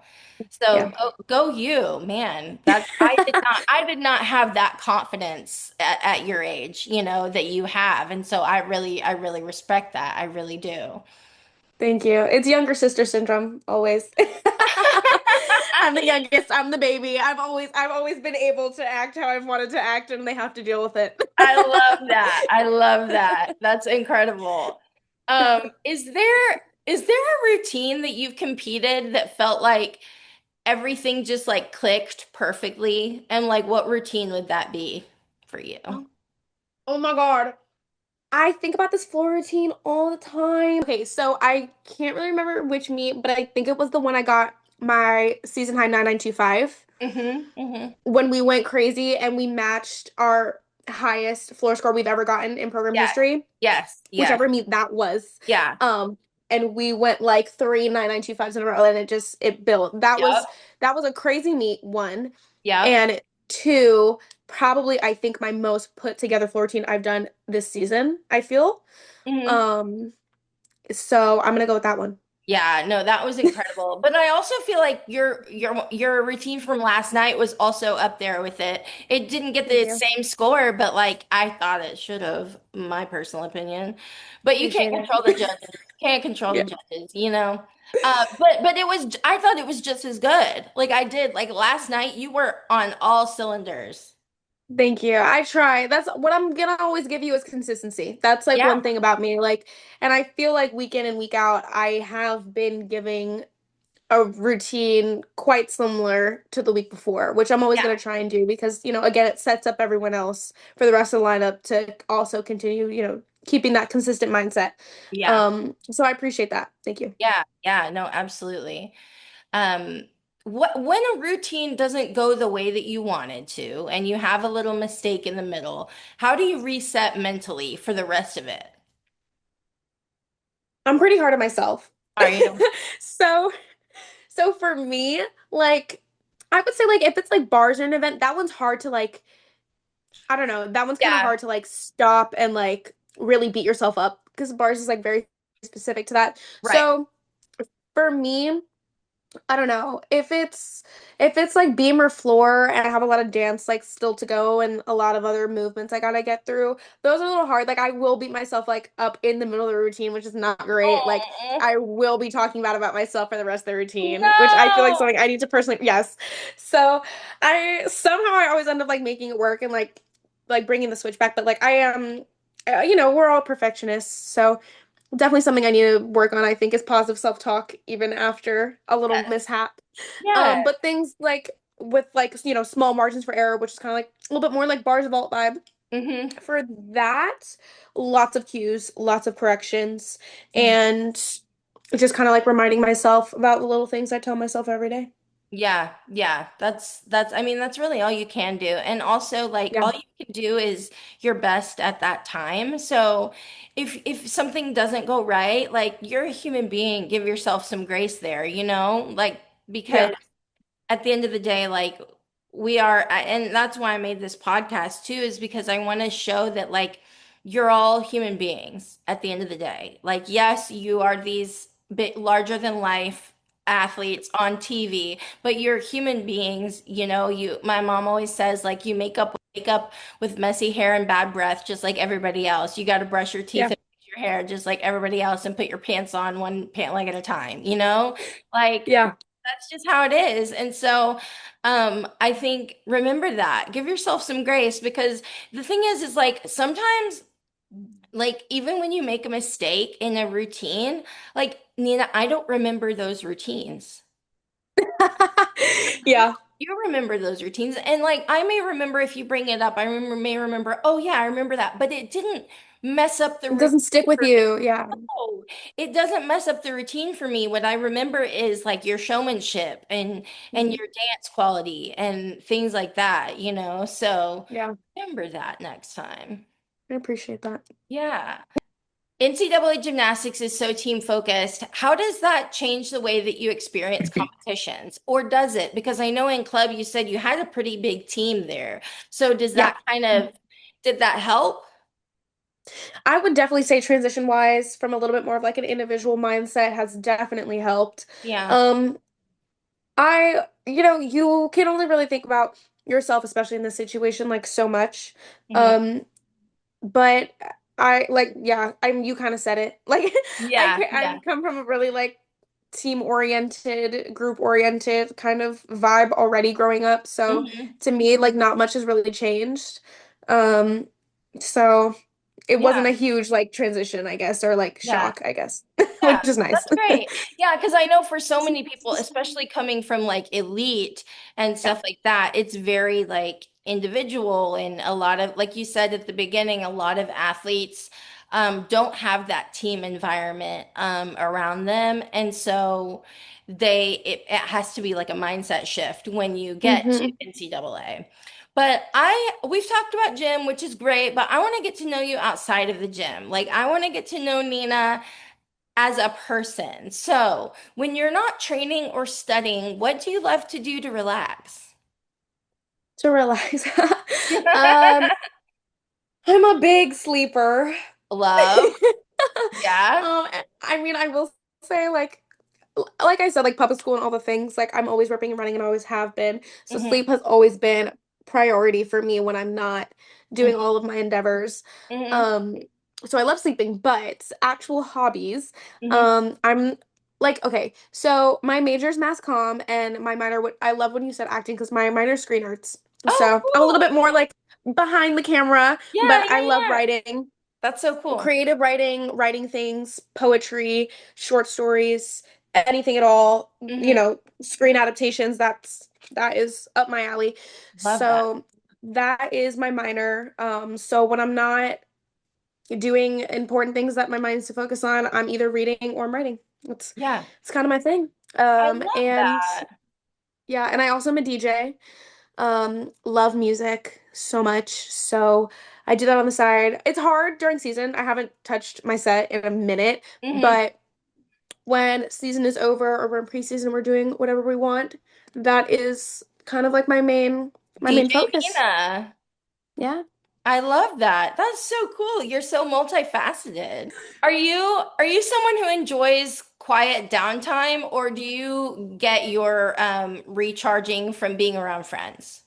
So Yeah. go you, man. That's I did not have that confidence at your age, that you have. And so I really respect that. I really do. Thank you. It's younger sister syndrome, always. I'm the youngest. I'm the baby. I've always been able to act how I've wanted to act, and they have to deal with it. I love that. I love that. That's incredible. Is there a routine that you've competed that felt like everything just like clicked perfectly? And like what routine would that be for you? Oh my God. I think about this floor routine all the time. Okay, so I can't really remember which meet, but I think it was the one I got my season high 9925 Mm-hmm. Mm-hmm. when we went crazy and we matched our highest floor score we've ever gotten in program Yes. history, Yes. Yes. whichever meet that was. Yeah. Um, and we went like three 9925s in a row and it built. That was Yep. that was a crazy meet one. Yep. And two, probably I think my most put together floor routine I've done this season, I feel. Hmm. Um, so I'm gonna go with that one. Yeah, no, that was incredible. But I also feel like your routine from last night was also up there with it. It didn't get Thank the you. same score, but like I thought it should have, my personal opinion. But you can't Appreciate control the it. judges. Can't control the Yeah. judges, you know. But it was I thought it was just as good. Like I did. Like last night you were on all cylinders. Thank you. I try. That's what I'm gonna always give you is consistency. That's like one Yeah. thing about me. Like, and I feel like week in and week out, I have been giving a routine quite similar to the week before, which I'm always Yeah. gonna try and do because, again, it sets up everyone else for the rest of the lineup to also continue, keeping that consistent mindset. Yeah. So I appreciate that. Thank you. Yeah. Yeah. No, absolutely. Um, when a routine doesn't go the way that you wanted to, and you have a little mistake in the middle, how do you reset mentally for the rest of it? I'm pretty hard on myself. Are you? So So for me, like I would say like if it's like bars or an event, that one's hard to like I don't know, that one's kind of Yeah, hard to like stop and like really beat yourself up because bars is like very specific to that. right. So for me, I don't know. If it's like beam or floor and I have a lot of dance like still to go and a lot of other movements I gotta get through, those are a little hard. Like I will beat myself like up in the middle of the routine, which is not great. Like Oh, I will be talking bad about myself for the rest of the routine, which I feel like no. something I need to personally yes. So I always end up like making it work and like bringing the switch back, but like I am we're all perfectionists, so definitely something I need to work on, I think, is positive self-talk even after a little Yes. mishap. Yeah. But things like with like, small margins for error, which is kind of like a little bit more like bars vault vibe. Hmm. For that, lots of cues, lots of corrections, and just kind of like reminding myself about the little things I tell myself every day. Yeah, yeah, that's I mean that's really all you can do. And also like Yeah. all you can do is your best at that time. So if something doesn't go right, like you're a human being, give yourself some grace there, you know? Like because Yeah. at the end of the day, like we are, and that's why I made this podcast too, is because I want to show that like you're all human beings at the end of the day. Like, yes, you are these bit larger than life athletes on TV, but you're human beings, you know, my mom always says like you wake up with messy hair and bad breath just like everybody else. You got to brush your teeth Yeah. and fix your hair just like everybody else and put your pants on one pant leg at a time, you know? Like Yeah. that's just how it is. And so I think remember that. Give yourself some grace because the thing is like sometimes like even when you make a mistake in a routine, like Nina, I don't remember those routines. You Yeah. you remember those routines and like I may remember if you bring it up, may remember, oh yeah, I remember that, but it didn't mess up the It routine doesn't stick with for me. you. Yeah. No, it doesn't mess up the routine for me. What I remember is like your showmanship and Mhm. your dance quality and things like that, you know? So Yeah. remember that next time. I appreciate that. Yeah. NCAA gymnastics is so team focused. How does that change the way that you experience competitions? Or does it? Because I know in club you said you had a pretty big team there. So does Yeah. that kind of, did that help? I would definitely say transition wise, from a little bit more of like an individual mindset has definitely helped. Yeah. Um, you can only really think about yourself, especially in this situation, like so much. Hmm. Um, but yeah, you kind of said it. Like, Yeah. I Yeah. come from a really like team oriented, group oriented kind of vibe already growing up. So Hmm. to me, like, not much has really changed. Um, so it wasn't Yeah. a huge like transition, I guess, or like Yeah. shock, I guess, Yeah, which is nice. that's great. Yeah, because I know for so many people, especially coming from like elite and Yeah. stuff like that, it's very like individual and a lot of, like you said at the beginning, a lot of athletes don't have that team environment around them. And so it has to be like a mindset shift when you get to Hmm. NCAA. But we've talked about gym, which is great, but I want to get to know you outside of the gym. Like I want to get to know Nina as a person. So, when you're not training or studying, what do you love to do to relax? to relax. Um, I'm a big sleeper. Love. Yeah. I mean, I will say like I said, like public school and all the things, like I'm always ripping and running and always have been. So Hmm. sleep has always been priority for me when I'm not doing Hmm. all of my endeavors. Hmm. Um, so I love sleeping, but actual hobbies, Hmm. I'm like, okay, so my major is mass comm and my minor, what I love when you said acting because my minor is screen arts. Oh, So I'm a little bit cool. more like behind the camera, Yeah, but yeah, I love yeah. writing, That's so cool. creative writing, writing things, poetry, short stories, anything at all, Hmm. screen adaptations, that is up my alley. Love that. So that is my minor. So when I'm not doing important things that my mind is to focus on, I'm either reading or I'm writing. Yeah. It's kind of my thing. I love And that. yeah, and I also am a DJ. Love music so much. So I do that on the side. It's hard during season. I haven't touched my set in a minute, Hmm. but when season is over or we're in preseason, we're doing whatever we want. That is kind of like my main DJ focus. Mina. Yeah. I love that. That's so cool. You're so multifaceted. Are you someone who enjoys quiet downtime, or do you get your recharging from being around friends?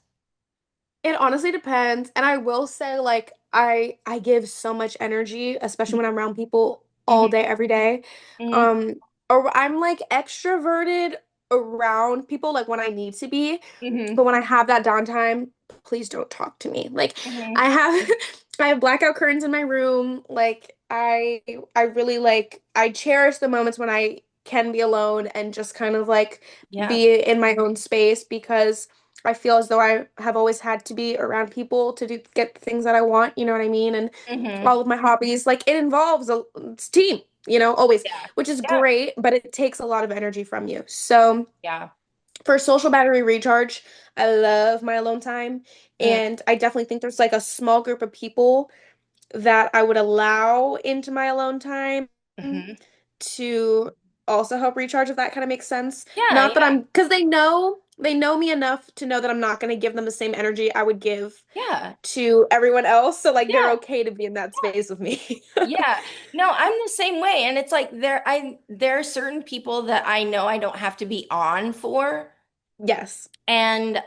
It honestly depends. And I will say, like, I give so much energy, especially when I'm around people all Hmm. day, every day. Hmm. Um, or I'm like extroverted around people, like when I need to be. Hmm. But when I have that downtime, please don't talk to me. Like I Hmm. have I have blackout curtains in my room. Like I really like I cherish the moments when I can be alone and just kind of like Yeah. be in my own space because I feel as though I have always had to be around people to get the things that I want, you know what I mean? And Hmm. all of my hobbies, like it involves it's team, always, Yeah. which is Yeah. great, but it takes a lot of energy from you. So Yeah. for social battery recharge, I love my alone time. Mm. And I definitely think there's like a small group of people that I would allow into my alone time Hmm. to also help recharge, if that kind of makes sense. Yeah. Not that Yeah. because they know me enough to know that I'm not going to give them the same energy I would give Yeah. to everyone else. So like they're Yeah. okay to be in that space with me. Yeah. No, I'm the same way. And it's like there are certain people that I know I don't have to be on for. Yes. And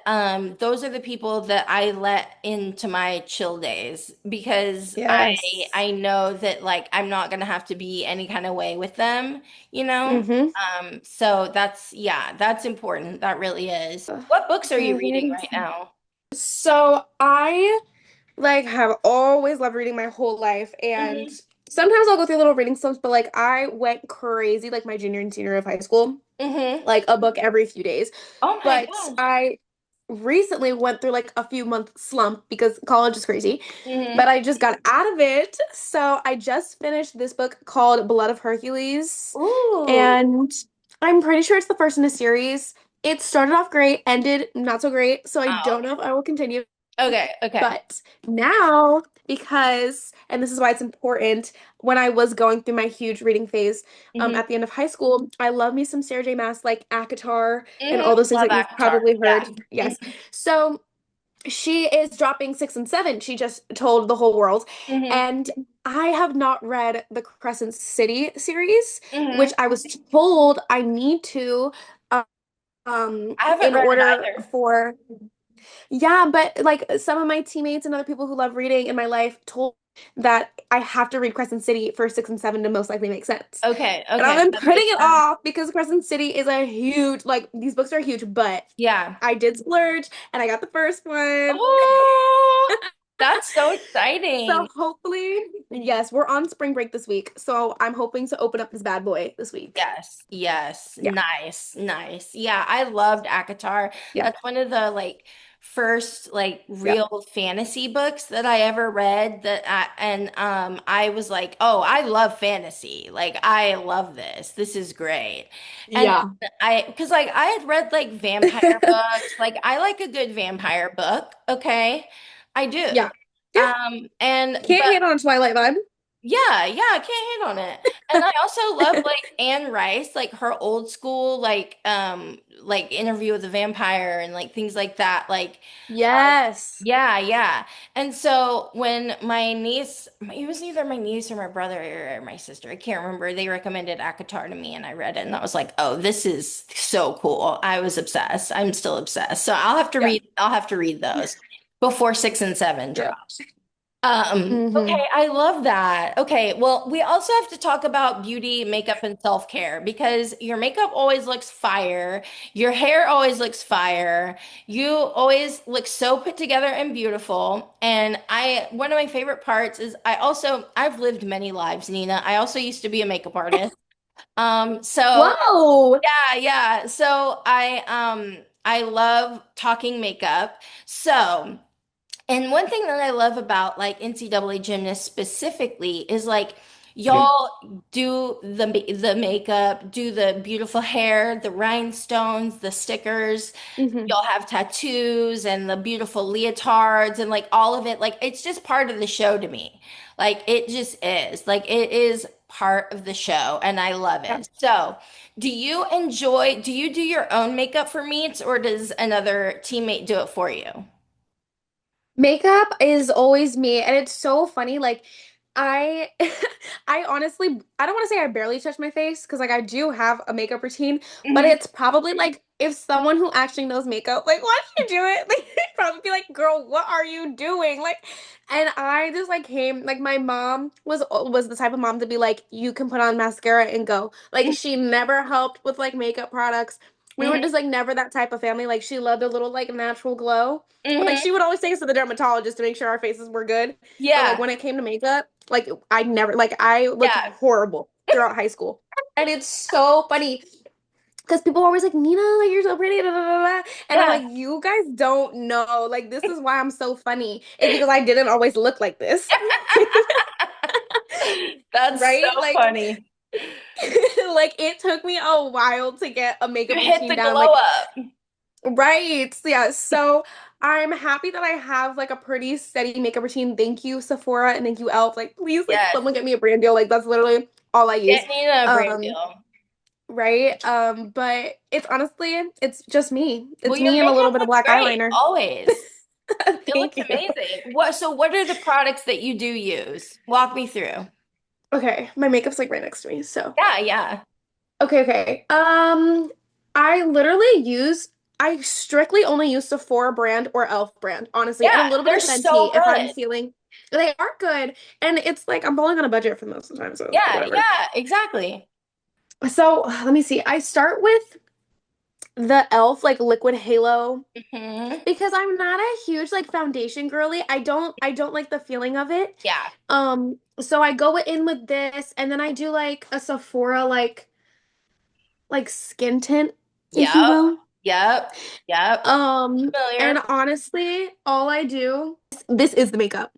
those are the people that I let into my chill days because Yes. I know that like I'm not gonna have to be any kind of way with them, you know? Mm-hmm. So that's yeah, that's important. That really is. What books are you reading Writing. right now? So I like have always loved reading my whole life and Hmm. sometimes I'll go through little reading slumps, but like I went crazy like my junior and senior of high school, Hmm. like a book every few days. Oh my But gosh. I recently went through like a few month slump because college is crazy. But Hmm. I just got out of it. So I just finished this book called Blood of Hercules. Ooh. And I'm pretty sure it's the first in a series. It started off great, ended not so great. So I Oh, don't know if I will continue. okay. Okay. But now, because, and this is why it's important, when I was going through my huge reading phase Hmm. at the end of high school, I love me some Sarah J. Maas, like ACOTAR and Hmm. all those things Love that you've Avatar. probably Yeah. heard. Yes. So she is dropping 6 and 7. She just told the whole world. Hmm. And I have not read the Crescent City series, Hmm. which I was told I need to I haven't in read it order either. for yeah, but like some of my teammates and other people who love reading in my life told that I have to read Crescent City for 6 and 7 to most likely make sense. Okay. And I've Okay. been That putting makes it sense. off because Crescent City is a huge, like, these books are huge, but Yeah. I did splurge and I got the first one. Oh, that's so So exciting. hopefully, yes, we're on spring break this week. So I'm hoping to open up this bad boy this week. Yes, yes. Yeah, Nice, nice. Yeah, I loved ACOTAR. yeah, That's one of the like first like yeah, real fantasy books that I ever read and I was like, "Oh, I love fantasy. Like I love this. This is great." And yeah. I because like I had read like vampire books. Like I like a good vampire book, okay? I do. Yeah, yeah. And Can't but hate on a Twilight vibe. Yeah, yeah, I can't hate on it. And I also love like Anne Rice, like her old school, like Interview with the Vampire and like things like that. Like, Yes. yeah, yeah. And so when my niece, it was either my niece or my brother or my sister, I can't remember, they recommended ACOTAR to me and I read it and I was like, oh, this is so cool. I was obsessed. I'm still obsessed. So Yeah. I'll have to read those before 6 and 7 Yeah. drop. Hmm. Okay, I love that. Okay, well, we also have to talk about beauty, makeup, and self-care because your makeup always looks fire. Your hair always looks fire. You always look so put together and beautiful. And one of my favorite parts is I've lived many lives, Nina. I also used to be a makeup artist. So Whoa. yeah, yeah. So I love talking makeup. So. And one thing that I love about like NCAA gymnasts specifically is like y'all do the makeup, do the beautiful hair, the rhinestones, the stickers. Hmm. Y'all have tattoos and the beautiful leotards and like all of it. Like it's just part of the show to me. Like it just is. Like it is part of the show and I love Yeah. it. So, do you do your own makeup for meets or does another teammate do it for you? Makeup is always me, and it's so funny. Like, I, I honestly, I don't want to say I barely touch my face because, like, I do have a makeup routine, but Mhm. it's probably like if someone who actually knows makeup, like, watch you do it, like, they'd probably be like, "Girl, what are you doing?" Like, and I just like came, like, my mom was the type of mom to be like, "You can put on mascara and go." Like, she never helped with like makeup products. We were Mhm. just like never that type of family. Like, she loved a little like natural glow. But like Mhm. she would always take us to the dermatologist to make sure our faces were good. But like Yeah. when it came to makeup, like I never like I looked Yeah. horrible throughout high school. And it's so funny because people are always like, Nina, like you're so pretty, da, da, da, da. And I'm Yeah. like, you guys don't know. Like this is why I'm so funny. Is because I didn't always look like this. That's so Right? Like funny. like it took me a while to get a You makeup hit routine the down. glow Like up. right. Yeah. So I'm happy that I have like a pretty steady makeup routine. Thank you, Sephora, and thank you, Elf. Like, please, like, Yes. someone get me a brand deal. Like, that's literally all I use. Get Nina a brand Um, deal. right. But it's honestly, it's just me. Well, It's your me and a little makeup bit of looks black great, eyeliner. always. It looks Thank you. amazing. What are the products that you do use? Walk me through. Okay, my makeup's like right next to me. So, Yeah, yeah. okay, okay. I literally use. I strictly only use Sephora brand or Elf brand, honestly, and a Yeah, little bit they're of so Fenty if I'm good. feeling. They are good, and it's like I'm balling on a budget for the most of the time, so Yeah, whatever. yeah, exactly. So let me see. I start with the Elf like liquid halo Hmm. because I'm not a huge like foundation girly. I don't like the feeling of it. Yeah. So I go in with this, and then I do like a Sephora like skin tint, if you Yep. will. Yep. Yep. And Familiar. honestly, all I do, this is the makeup.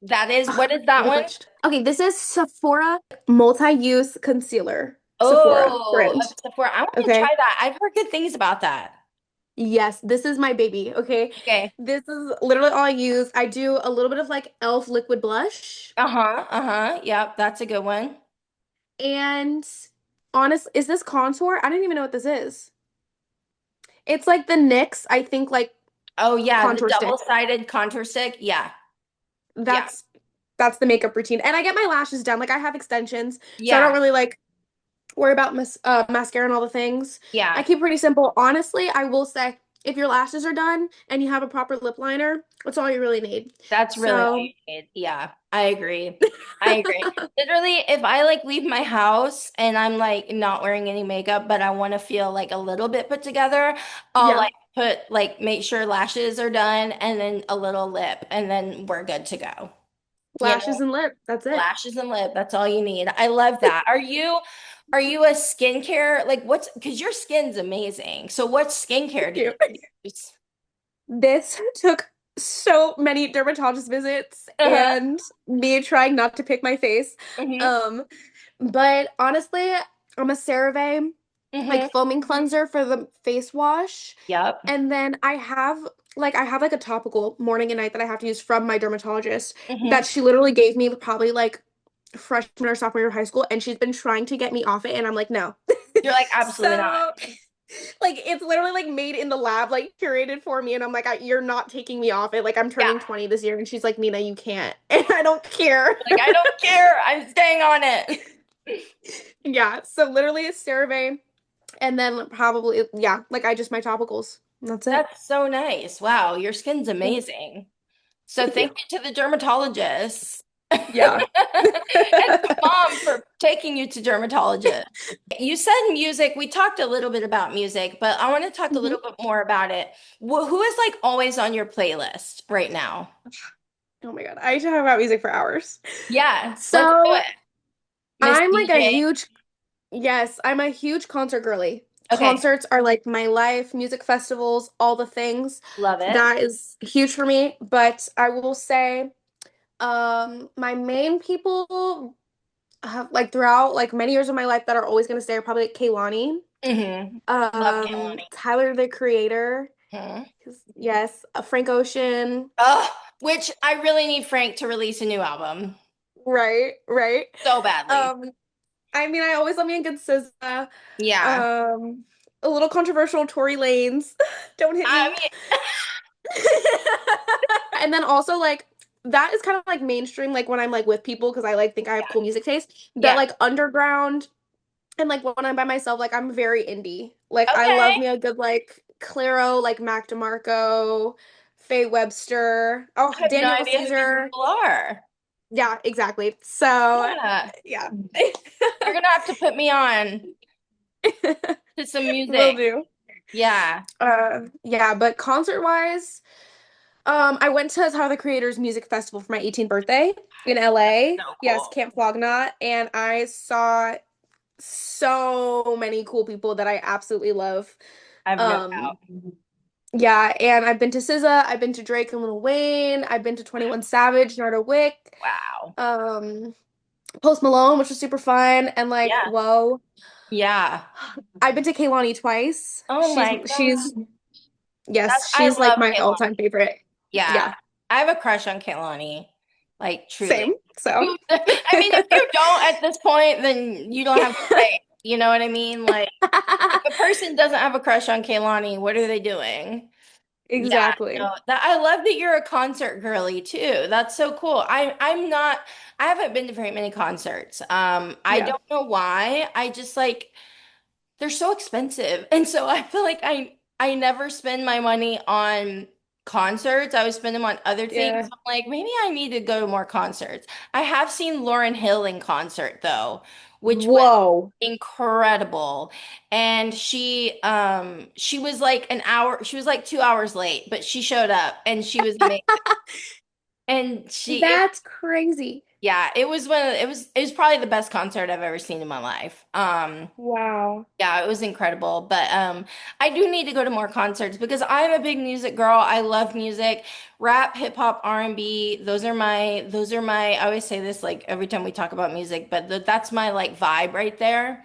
That is, Ugh, what is that it one? glitched. Okay, this is Sephora multi-use concealer. Sephora Oh, brand. Sephora. I want to try Okay. that. I've heard good things about that. Yes, this is my baby. Okay. Okay. This is literally all I use. I do a little bit of like e.l.f. liquid blush. Uh-huh. Uh-huh. Yep, that's a good one. And honest, is this contour? I don't even know what this is. It's like the NYX, I think like Oh yeah, the contour stick. double-sided contour stick. Yeah. Yeah. That's that's the makeup routine. And I get my lashes done. Like I have extensions, so I don't Yeah. really like worry about mascara and all the things. I Yeah. keep it pretty simple. Honestly, I will say if your lashes are done and you have a proper lip liner, that's all you really need. That's really all So, you need. Yeah, I agree. I agree. Literally, if I like leave my house and I'm like not wearing any makeup, but I want to feel like a little bit put together, I'll yeah, like make sure lashes are done and then a little lip and then we're good to go. You know, lashes and lip. That's it. lashes and lip, that's all you need. I love that. Are you a skincare like what's because your skin's amazing. So what skincare do you Cute. use? This took so many dermatologist visits Uh-huh. and me trying not to pick my face. Hmm. Um, but honestly, I'm a CeraVe like Hmm. foaming cleanser for the face wash. Yep. And then I have like a topical morning and night that I have to use from my dermatologist Hmm. that she literally gave me probably like freshman or sophomore year of high school, and she's been trying to get me off it, and I'm like, no. You're like, absolutely not. So, like, it's literally like made in the lab, like curated for me, and I'm like, you're not taking me off it. Like, I'm Yeah. turning 20 this year, and she's like, Nina, you can't, and I don't care. Like, I don't care. I'm staying on it. Yeah, so literally a CeraVe, and then probably, yeah, like I just my topicals. And that's it. That's so nice. Wow, your skin's Thank amazing. So thank you. thank you to the dermatologist and Yeah. to mom for taking you to dermatologist. You said music. We talked a little bit about music, but I want to talk a Mhm. little bit more about it. Who is like always on your playlist right now? Oh my God, I should talk about music for hours. Yeah, let's do So it. Miss I'm like a DJ. huge, yes, I'm a huge concert girly. Okay, Concerts are like my life, music festivals, all the things. love it. That is huge for me. But I will say, my main people have like throughout like many years of my life that are always gonna stay are probably like Kehlani, Love Kehlani. Tyler the Creator, Mhm. yes, Frank Ocean, Ugh, which I really need Frank to release a new album right, right. so badly. Um, I mean, I always love me a good SZA. Yeah. Um, a little controversial Tory Lanez. Don't hit I me. mean, And then also like that is kind of like mainstream, like when I'm like with people because I like think I have cool music taste. But yeah. like underground and like when I'm by myself, like I'm very indie. Like I Okay. love me a good like Clairo, like Mac DeMarco, Faye Webster, oh I have no Daniel idea who these Caesar. people are. Yeah, exactly. So Yeah. yeah. You're gonna have to put me on to some Will music. do. Yeah. Yeah, but concert wise, I went to Tyler the Creator's music festival for my 18th birthday in LA. So Yes, cool. Camp Flog Gnaw, and I saw so many cool people that I absolutely love. I have no Um, doubt. yeah, and I've been to SZA, I've been to Drake and Lil Wayne, I've been to 21 Savage, Nardo Wick, Wow. um, Post Malone, which was super fun, and like, Yeah. whoa. Yeah. I've been to Kehlani twice. Oh my God. Yes, I she's like love my all-time Kehlani. favorite. Yeah. Yeah, I have a crush on Kehlani. Like truly. same. So, I mean, if you don't at this point, then you don't have to say. You know what I mean? Like if a person doesn't have a crush on Kehlani, what are they doing? Yeah, no, exactly. that I love that you're a concert girly too. That's so cool. I'm not I haven't been to very many concerts. I Yeah. don't know why. I just like they're so expensive. And so I feel like I never spend my money on concerts. I would spend them on other things. Yeah. I'm like, maybe I need to go to more concerts. I have seen Lauryn Hill in concert though, which was Whoa. incredible. And she was like an hour, she was like 2 hours late, but she showed up and she was amazing. And That's crazy. yeah, it was it was probably the best concert I've ever seen in my life. Wow. Yeah, it was incredible. But I do need to go to more concerts because I'm a big music girl. I love music. Rap, hip hop, R&B, those are my I always say this like every time we talk about music, but that's my like vibe right there.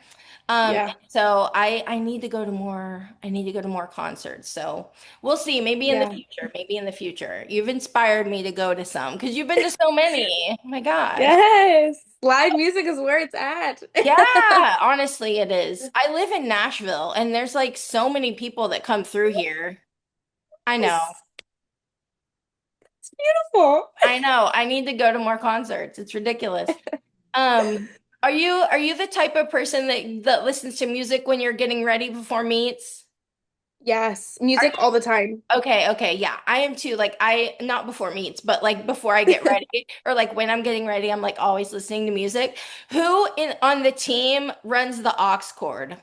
Yeah. So I need to go to more I need to go to more concerts. So we'll see. Maybe in the Yeah. future. Maybe in the future. You've inspired me to go to some because you've been to so many. Oh my gosh. Yes. Live music is where it's at. Yeah, honestly, it is. I live in Nashville and there's like so many people that come through here. I know. It's beautiful. I know. I need to go to more concerts. It's ridiculous. Um, are you the type of person that listens to music when you're getting ready before meets? Yes. Music all the time. Okay, okay, yeah, I am too. Like I not before meets, but like before I get ready or like when I'm getting ready, I'm like always listening to music. Who in on the team runs the aux cord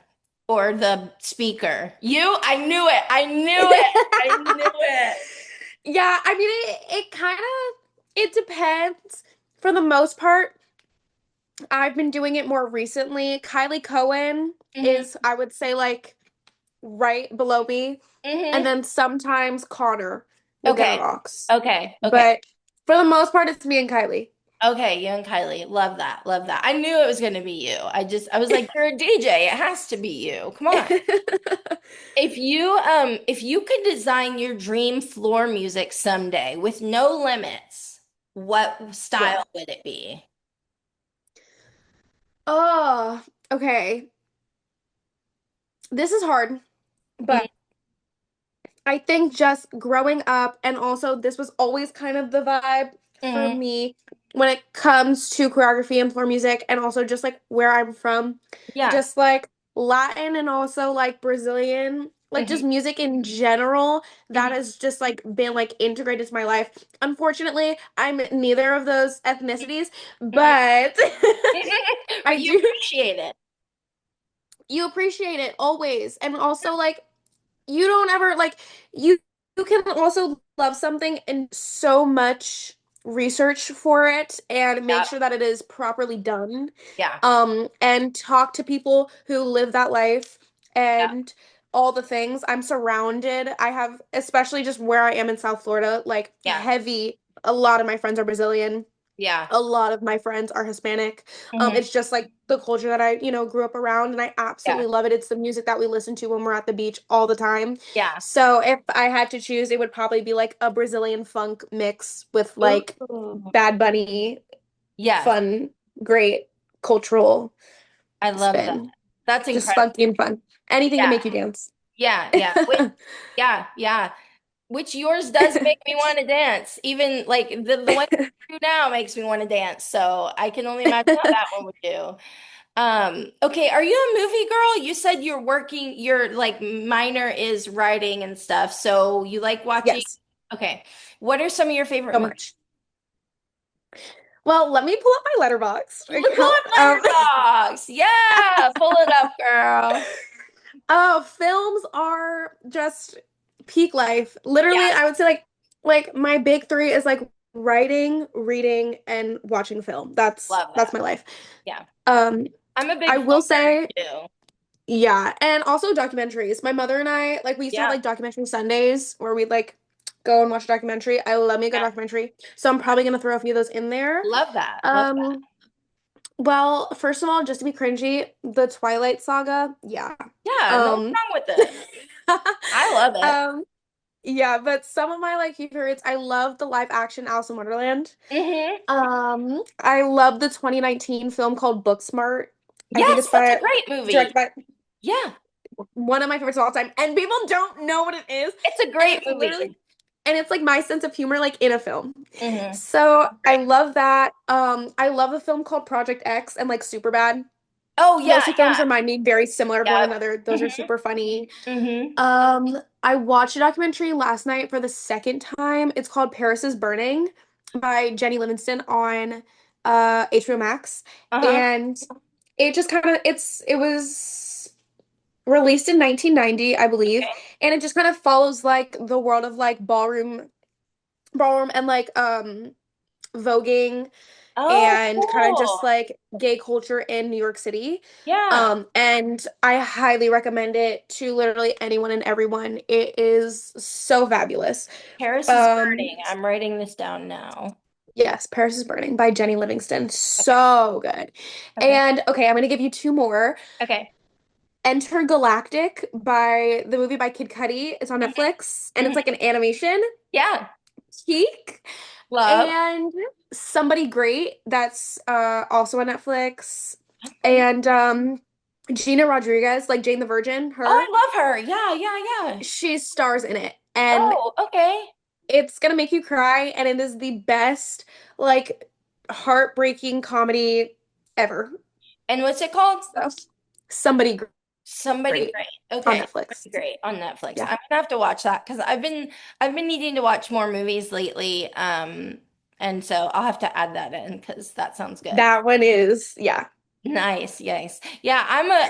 or the speaker? You? I knew it. I knew it. I knew it. Yeah, I mean it kind of it depends. For the most part, I've been doing it more recently. Kylie Cohen Hmm. is, I would say, like right below me. And Hmm. then sometimes Connor will get on Okay. aux. Okay. Okay. But for the most part, it's me and Kylie. Okay, you and Kylie. Love that. Love that. I knew it was gonna be you. I was like, you're a DJ. It has to be you. Come on. If you could design your dream floor music someday with no limits, what Whoa. style would it be? Okay, this is hard, Mhm. but I think just growing up, and also this was always kind of the vibe for Mhm. me when it comes to choreography and floor music, and also just like where I'm from, Yeah. just like Latin and also like Brazilian, like Mhm. just music in general, that Mhm. has just like been like integrated to my life. Unfortunately, I'm neither of those ethnicities, Mhm. but But I you do. appreciate it. You appreciate it always, and also like you don't ever like you you can also love something and so much research for it and make Yeah. sure that it is properly done, Yeah. and talk to people who live that life Yeah. and all the things. I'm surrounded. I have, especially just where I am in South Florida, like Yeah. heavy, a lot of my friends are Brazilian, Yeah. a lot of my friends are Hispanic. Mhm. It's just like the culture that I, grew up around, and I Yeah. absolutely love it. It's the music that we listen to when we're at the beach all the time. Yeah. So if I had to choose, it would probably be like a Brazilian funk mix with like Ooh. Bad Bunny, Yes. fun, great cultural I love that. spin. That's Just incredible. funky and fun. Anything to Yeah. make you dance. Yeah. Yeah. Yeah. Yeah. Which yours does make me want to dance. Even like the one you do now makes me want to dance. So I can only imagine how that one would do. Okay, are you a movie girl? You said you're working, your like minor is writing and stuff. So you like watching. Yes, Okay. What are some of your favorite so movies? much. Well, let me pull up my letterbox Pull account. up Letterboxd. Yeah, pull it up, girl. Oh, films are just peak life. Literally, Yeah, I would say like my big three is like writing, reading, and watching film. love That's that. my life. Yeah. Um, I'm a I big film will say, nerd too. yeah, and also documentaries. My mother and I, like, we used to have Yeah. like documentary Sundays where we'd like go and watch a documentary. I love me a good Yeah. documentary, so I'm probably gonna throw a few of those in there. Love that. Love that. Um, well, first of all, just to be cringy, the Twilight Saga, yeah. Yeah, no what's Um, wrong with it. I love it. um, yeah, but some of my like favorites, I love the live action Alice in Wonderland. Hmm. I love the 2019 film called Booksmart. I think Yes, it's that's a by great movie. directed by Yeah, one of my favorites of all time, and people don't know what it is, it's a and great it's literally movie. and it's like my sense of humor like in a film. Hmm. So I Great. love that. I love a film called Project X and like Superbad. Oh yeah, Those two films yeah. remind me very similar of one Yep. another. Those are Hmm. super funny. Hmm. I watched a documentary last night for the second time. It's called Paris is Burning by Jenny Livingston on HBO Max. Uh-huh. And it just kind of it was released in 1990, I believe, Okay. and it just kind of follows like the world of like ballroom and like voguing Oh, and kind of just cool. like gay culture in New York City. Yeah. And I highly recommend it to literally anyone and everyone. It is so fabulous. Paris is Um, burning. I'm writing this down now. yes, Paris is Burning by Jenny Livingston. Okay. So good. Okay. And okay, I'm gonna give you two more. Okay. Enter Galactic by the movie by Kid Cudi. It's on Hmm. Netflix and it's like Hmm. an animation. Yeah. Peak. Love. And Somebody Great, that's also on Netflix. Somebody. And Gina Rodriguez, like Jane the Virgin, Oh, her, I love her. Yeah, yeah, yeah. she stars in it. And Oh, okay. it's gonna make you cry, and it is the best, like, heartbreaking comedy ever. And what's it called? So, Somebody Somebody Great Great. on Okay. Netflix. Somebody Great on Netflix. Yeah, I'm gonna have to watch that because I've been needing to watch more movies lately. And so I'll have to add that in because that sounds good. that one is, yeah. Nice, yes. Yeah,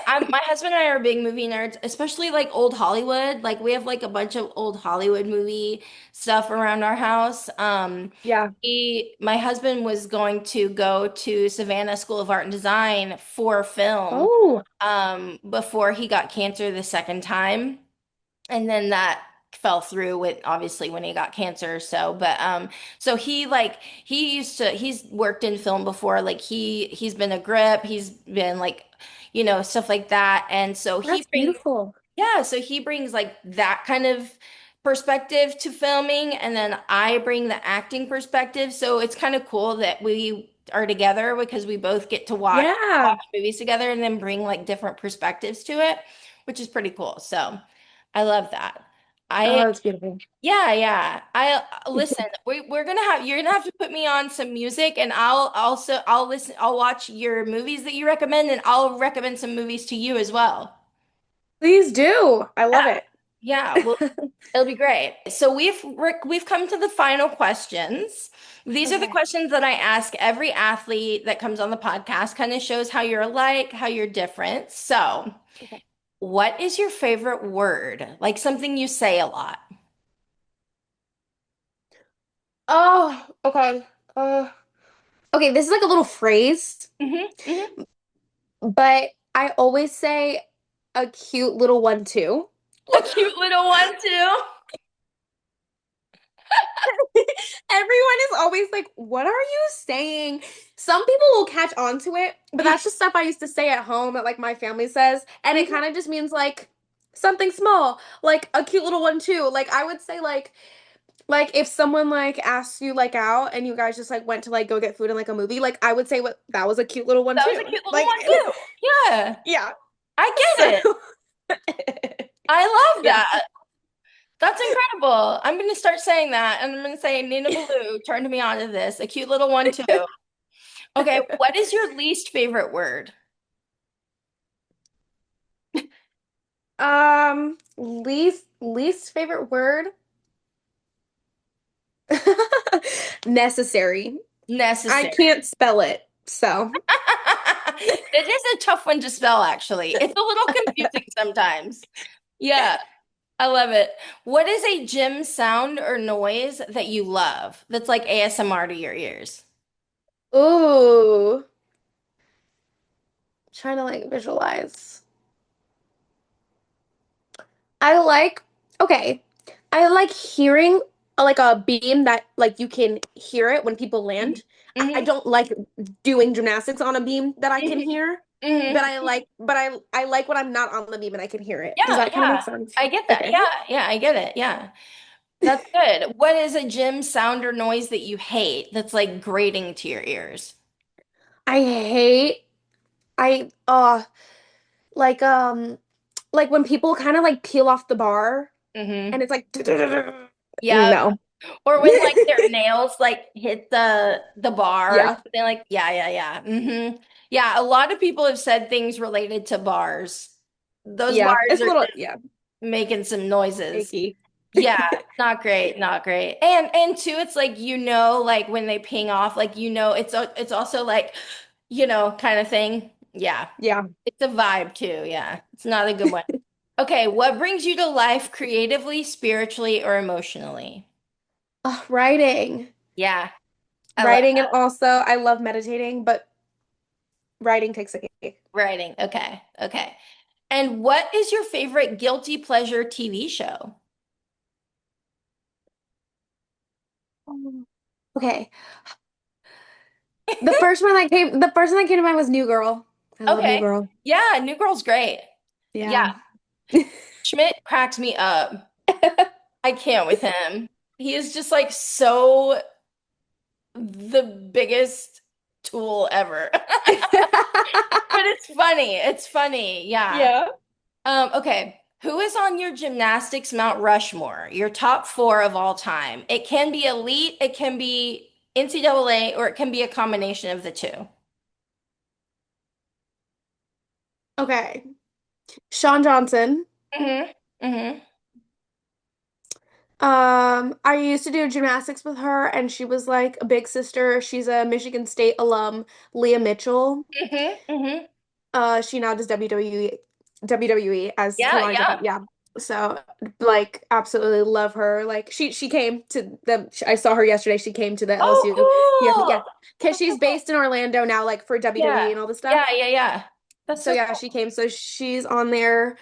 my husband and I are big movie nerds, especially like old Hollywood. Like we have like a bunch of old Hollywood movie stuff around our house. Yeah. My husband was going to go to Savannah School of Art and Design for film, Oh, before he got cancer the second time. And then that fell through with obviously when he got cancer. So he's worked in film before. Like he's been a grip, he's been like, stuff like that. And so he that's brings beautiful. yeah, so he brings like that kind of perspective to filming, and then I bring the acting perspective. So it's kind of cool that are together because we both get to watch Yeah. movies together and then bring like different perspectives to it, which is pretty cool. So I love that. Oh, I that's beautiful. Yeah, yeah. I listen, we're gonna have you're gonna have to put me on some music and I'll listen, I'll watch your movies that you recommend and I'll recommend some movies to you as well. Please do. I Yeah. love it. Yeah, well, it'll be great. So we've come to the final questions. These are the Okay. questions that I ask every athlete that comes on the podcast, kind of shows how you're alike, how you're different. So, Okay. what is your favorite word? Like something you say a lot. Oh, okay. Okay, this is like a little phrase, Hmm. but I always say a cute little one too. A cute little one too. Everyone is always like, "What are you saying?" Some people will catch on to it, but that's just stuff I used to say at home that like my family says, and it Mhm. kind of just means like something small, like a cute little one too. Like I would say like if someone like asks you like out and you guys just like went to like go get food in like a movie, like I would say what that was a cute little one That was a too. cute little Like one too. Yeah, yeah. I So get it. I love yeah. that. That's incredible. I'm going to start saying that and I'm going to say, Nina Ballou turned me on to this. A cute little one too. Okay, what is your least favorite word? Least favorite word? Necessary. I Necessary. can't spell it. So, It is a tough one to spell, actually. It's a little confusing sometimes. Yeah, I love it. What is a gym sound or noise that you love that's like ASMR to your ears? ooh, trying to like visualize. I like, okay. I like hearing like a beam that like you can hear it when people land. I Hmm. don't like doing gymnastics on a beam that I can Hmm. hear, but Hmm. I like when I'm not on the beam and I can hear it. Does Yeah, that kind of make yeah. sense? I get that. Okay. Yeah, yeah, I get it. Yeah. That's good. What is a gym sound or noise that you hate that's like grating to your ears? I hate I like like when people kind of like peel off the bar Hmm. and it's like Yeah. no. Or when like their nails like hit the bar or Yeah. something like yeah, yeah, yeah. Yeah, a lot of people have said things related to bars. Those Yeah. bars It's a are little just yeah, making some noises. icky. Yeah, not great, not great. And too, it's like like when they ping off, like it's also like kind of thing. Yeah. Yeah. It's a vibe too. Yeah. It's not a good one. Okay, what brings you to life creatively, spiritually, or emotionally? Writing. Yeah, I love Writing and that. also I love meditating, but writing takes a cake. Writing. Okay. Okay. And what is your favorite guilty pleasure TV show? Oh. Okay. The first one that came to mind was New Girl. I love New Okay. Girl. Yeah, New Girl's great. Yeah, Yeah. Schmidt cracks me up. I can't with him. He is just like so the biggest tool ever. But it's funny. It's funny. Yeah. Yeah. Okay. Who is on your gymnastics Mount Rushmore? Your top four of all time. It can be elite, it can be NCAA, or it can be a combination of the two. Okay. Sean Johnson. Hmm. Hmm. I used to do gymnastics with her, and she was like a big sister. She's a Michigan State alum, Leah Mitchell. Hmm. Hmm. She now does WWE as Yeah, Kalani yeah. Jeffy. Yeah. So like absolutely love her. Like she came to the I saw her yesterday. She came to the Oh, LSU. Yeah, yeah. cool. Because Cool, cool, she's cool. based in Orlando now, like for WWE Yeah. and all this stuff. Yeah, yeah, yeah. That's So so yeah, cool. she came. So she's on there.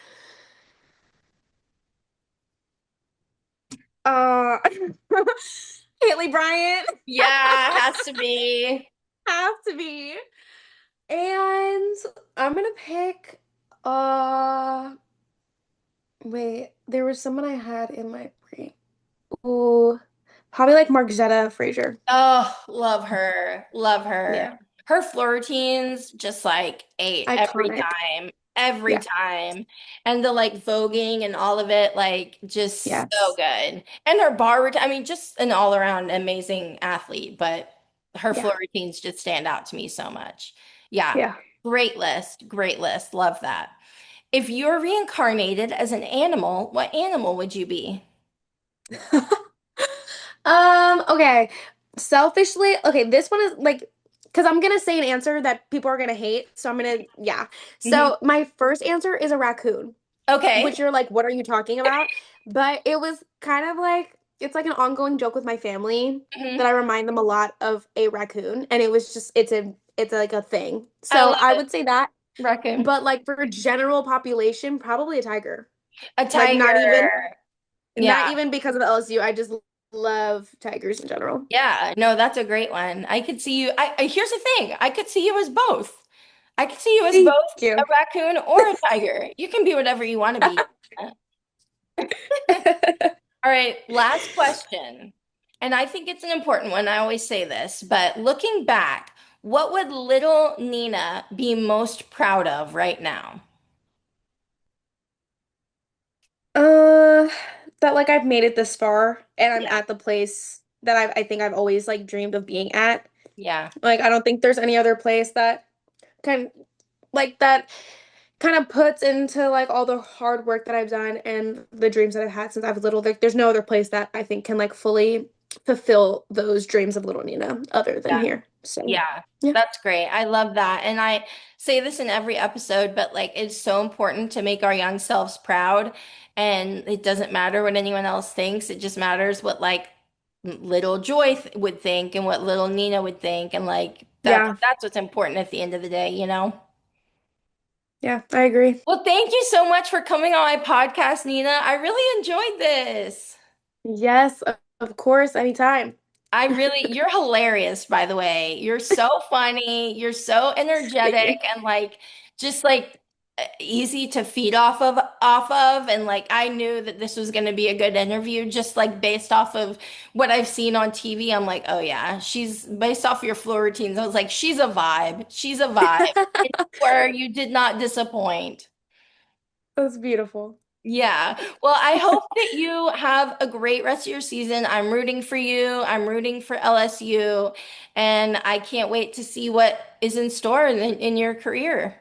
Uh Haley Bryant Yeah, has to be. have to be. And I'm gonna pick wait, there was someone I had in my brain. Ooh. Probably like Margzetta Frazier. Oh, love her. Love her. Yeah. Her floor routines just like ate every Iconic. time. Every Yeah. time. And the like voguing and all of it, like just so Yes. good. And her bar routine, I mean, just an all-around amazing athlete, but her Yeah. floor routines just stand out to me so much. Yeah. Yeah. Great list. Great list. Love that. If you're reincarnated as an animal, what animal would you be? Okay. Selfishly, okay, this one is like, because I'm gonna say an answer that people are gonna hate. So I'm gonna, yeah. Mhm. So my first answer is a raccoon, Okay. which you're like, what are you talking about? But it was kind of like, it's like an ongoing joke with my family that Mhm. I remind them a lot of a raccoon. And it was just, it's like a thing. I So love I it. would say that. Raccoon. But like for general population, probably a tiger. A Like tiger. not Yeah. even because of the LSU. I just love tigers in general. Yeah. No, that's a great one. I could see you. Here's the thing. I could see you as both. I could see you as Thank both a you. raccoon or a tiger. You can be whatever you want to be. All right, last question. And I think it's an important one. I always say this, but looking back, what would little Nina be most proud of right now? Uh, that like I've made it this far and I'm Yeah. at the place that I think I've always like dreamed of being at. Yeah. Like I don't think there's any other place that can like that kind of puts into like all the hard work that I've done and the dreams that I've had since I was little. Like there's no other place that I think can like fully fulfill those dreams of little Nina other than Yeah. here. So, Yeah, yeah. that's great. I love that. And I say this in every episode, but like it's so important to make our young selves proud. And it doesn't matter what anyone else thinks. It just matters what like little Joy would think and what little Nina would think. And like Yeah. that's what's important at the end of the day, you know? Yeah, I agree. Well, thank you so much for coming on my podcast, Nina. I really enjoyed this. Yes, of course, anytime. You're hilarious, by the way. You're so funny. You're so Thank energetic you. and like just like easy to feed off of. And like I knew that this was going to be a good interview just like based off of what I've seen on TV. I'm like, oh yeah, she's based off your floor routines. I was like, she's a vibe. She's a vibe. And you did not disappoint. That's beautiful. Yeah. Well, I hope that you have a great rest of your season. I'm rooting for you. I'm rooting for LSU, and I can't wait to see what is in store in your career.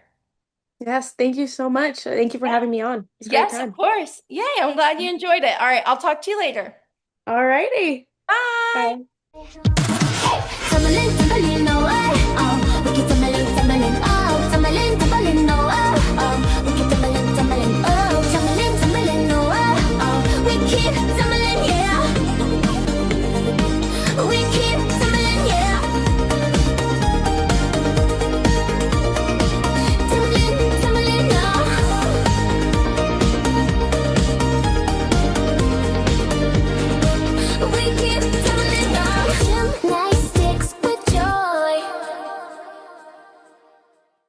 Yes, thank you so much. Thank you for Yeah. having me on. It's a great Yes, of time. course. Yay, I'm glad you enjoyed it. All right, I'll talk to you later. All righty. Bye. Bye.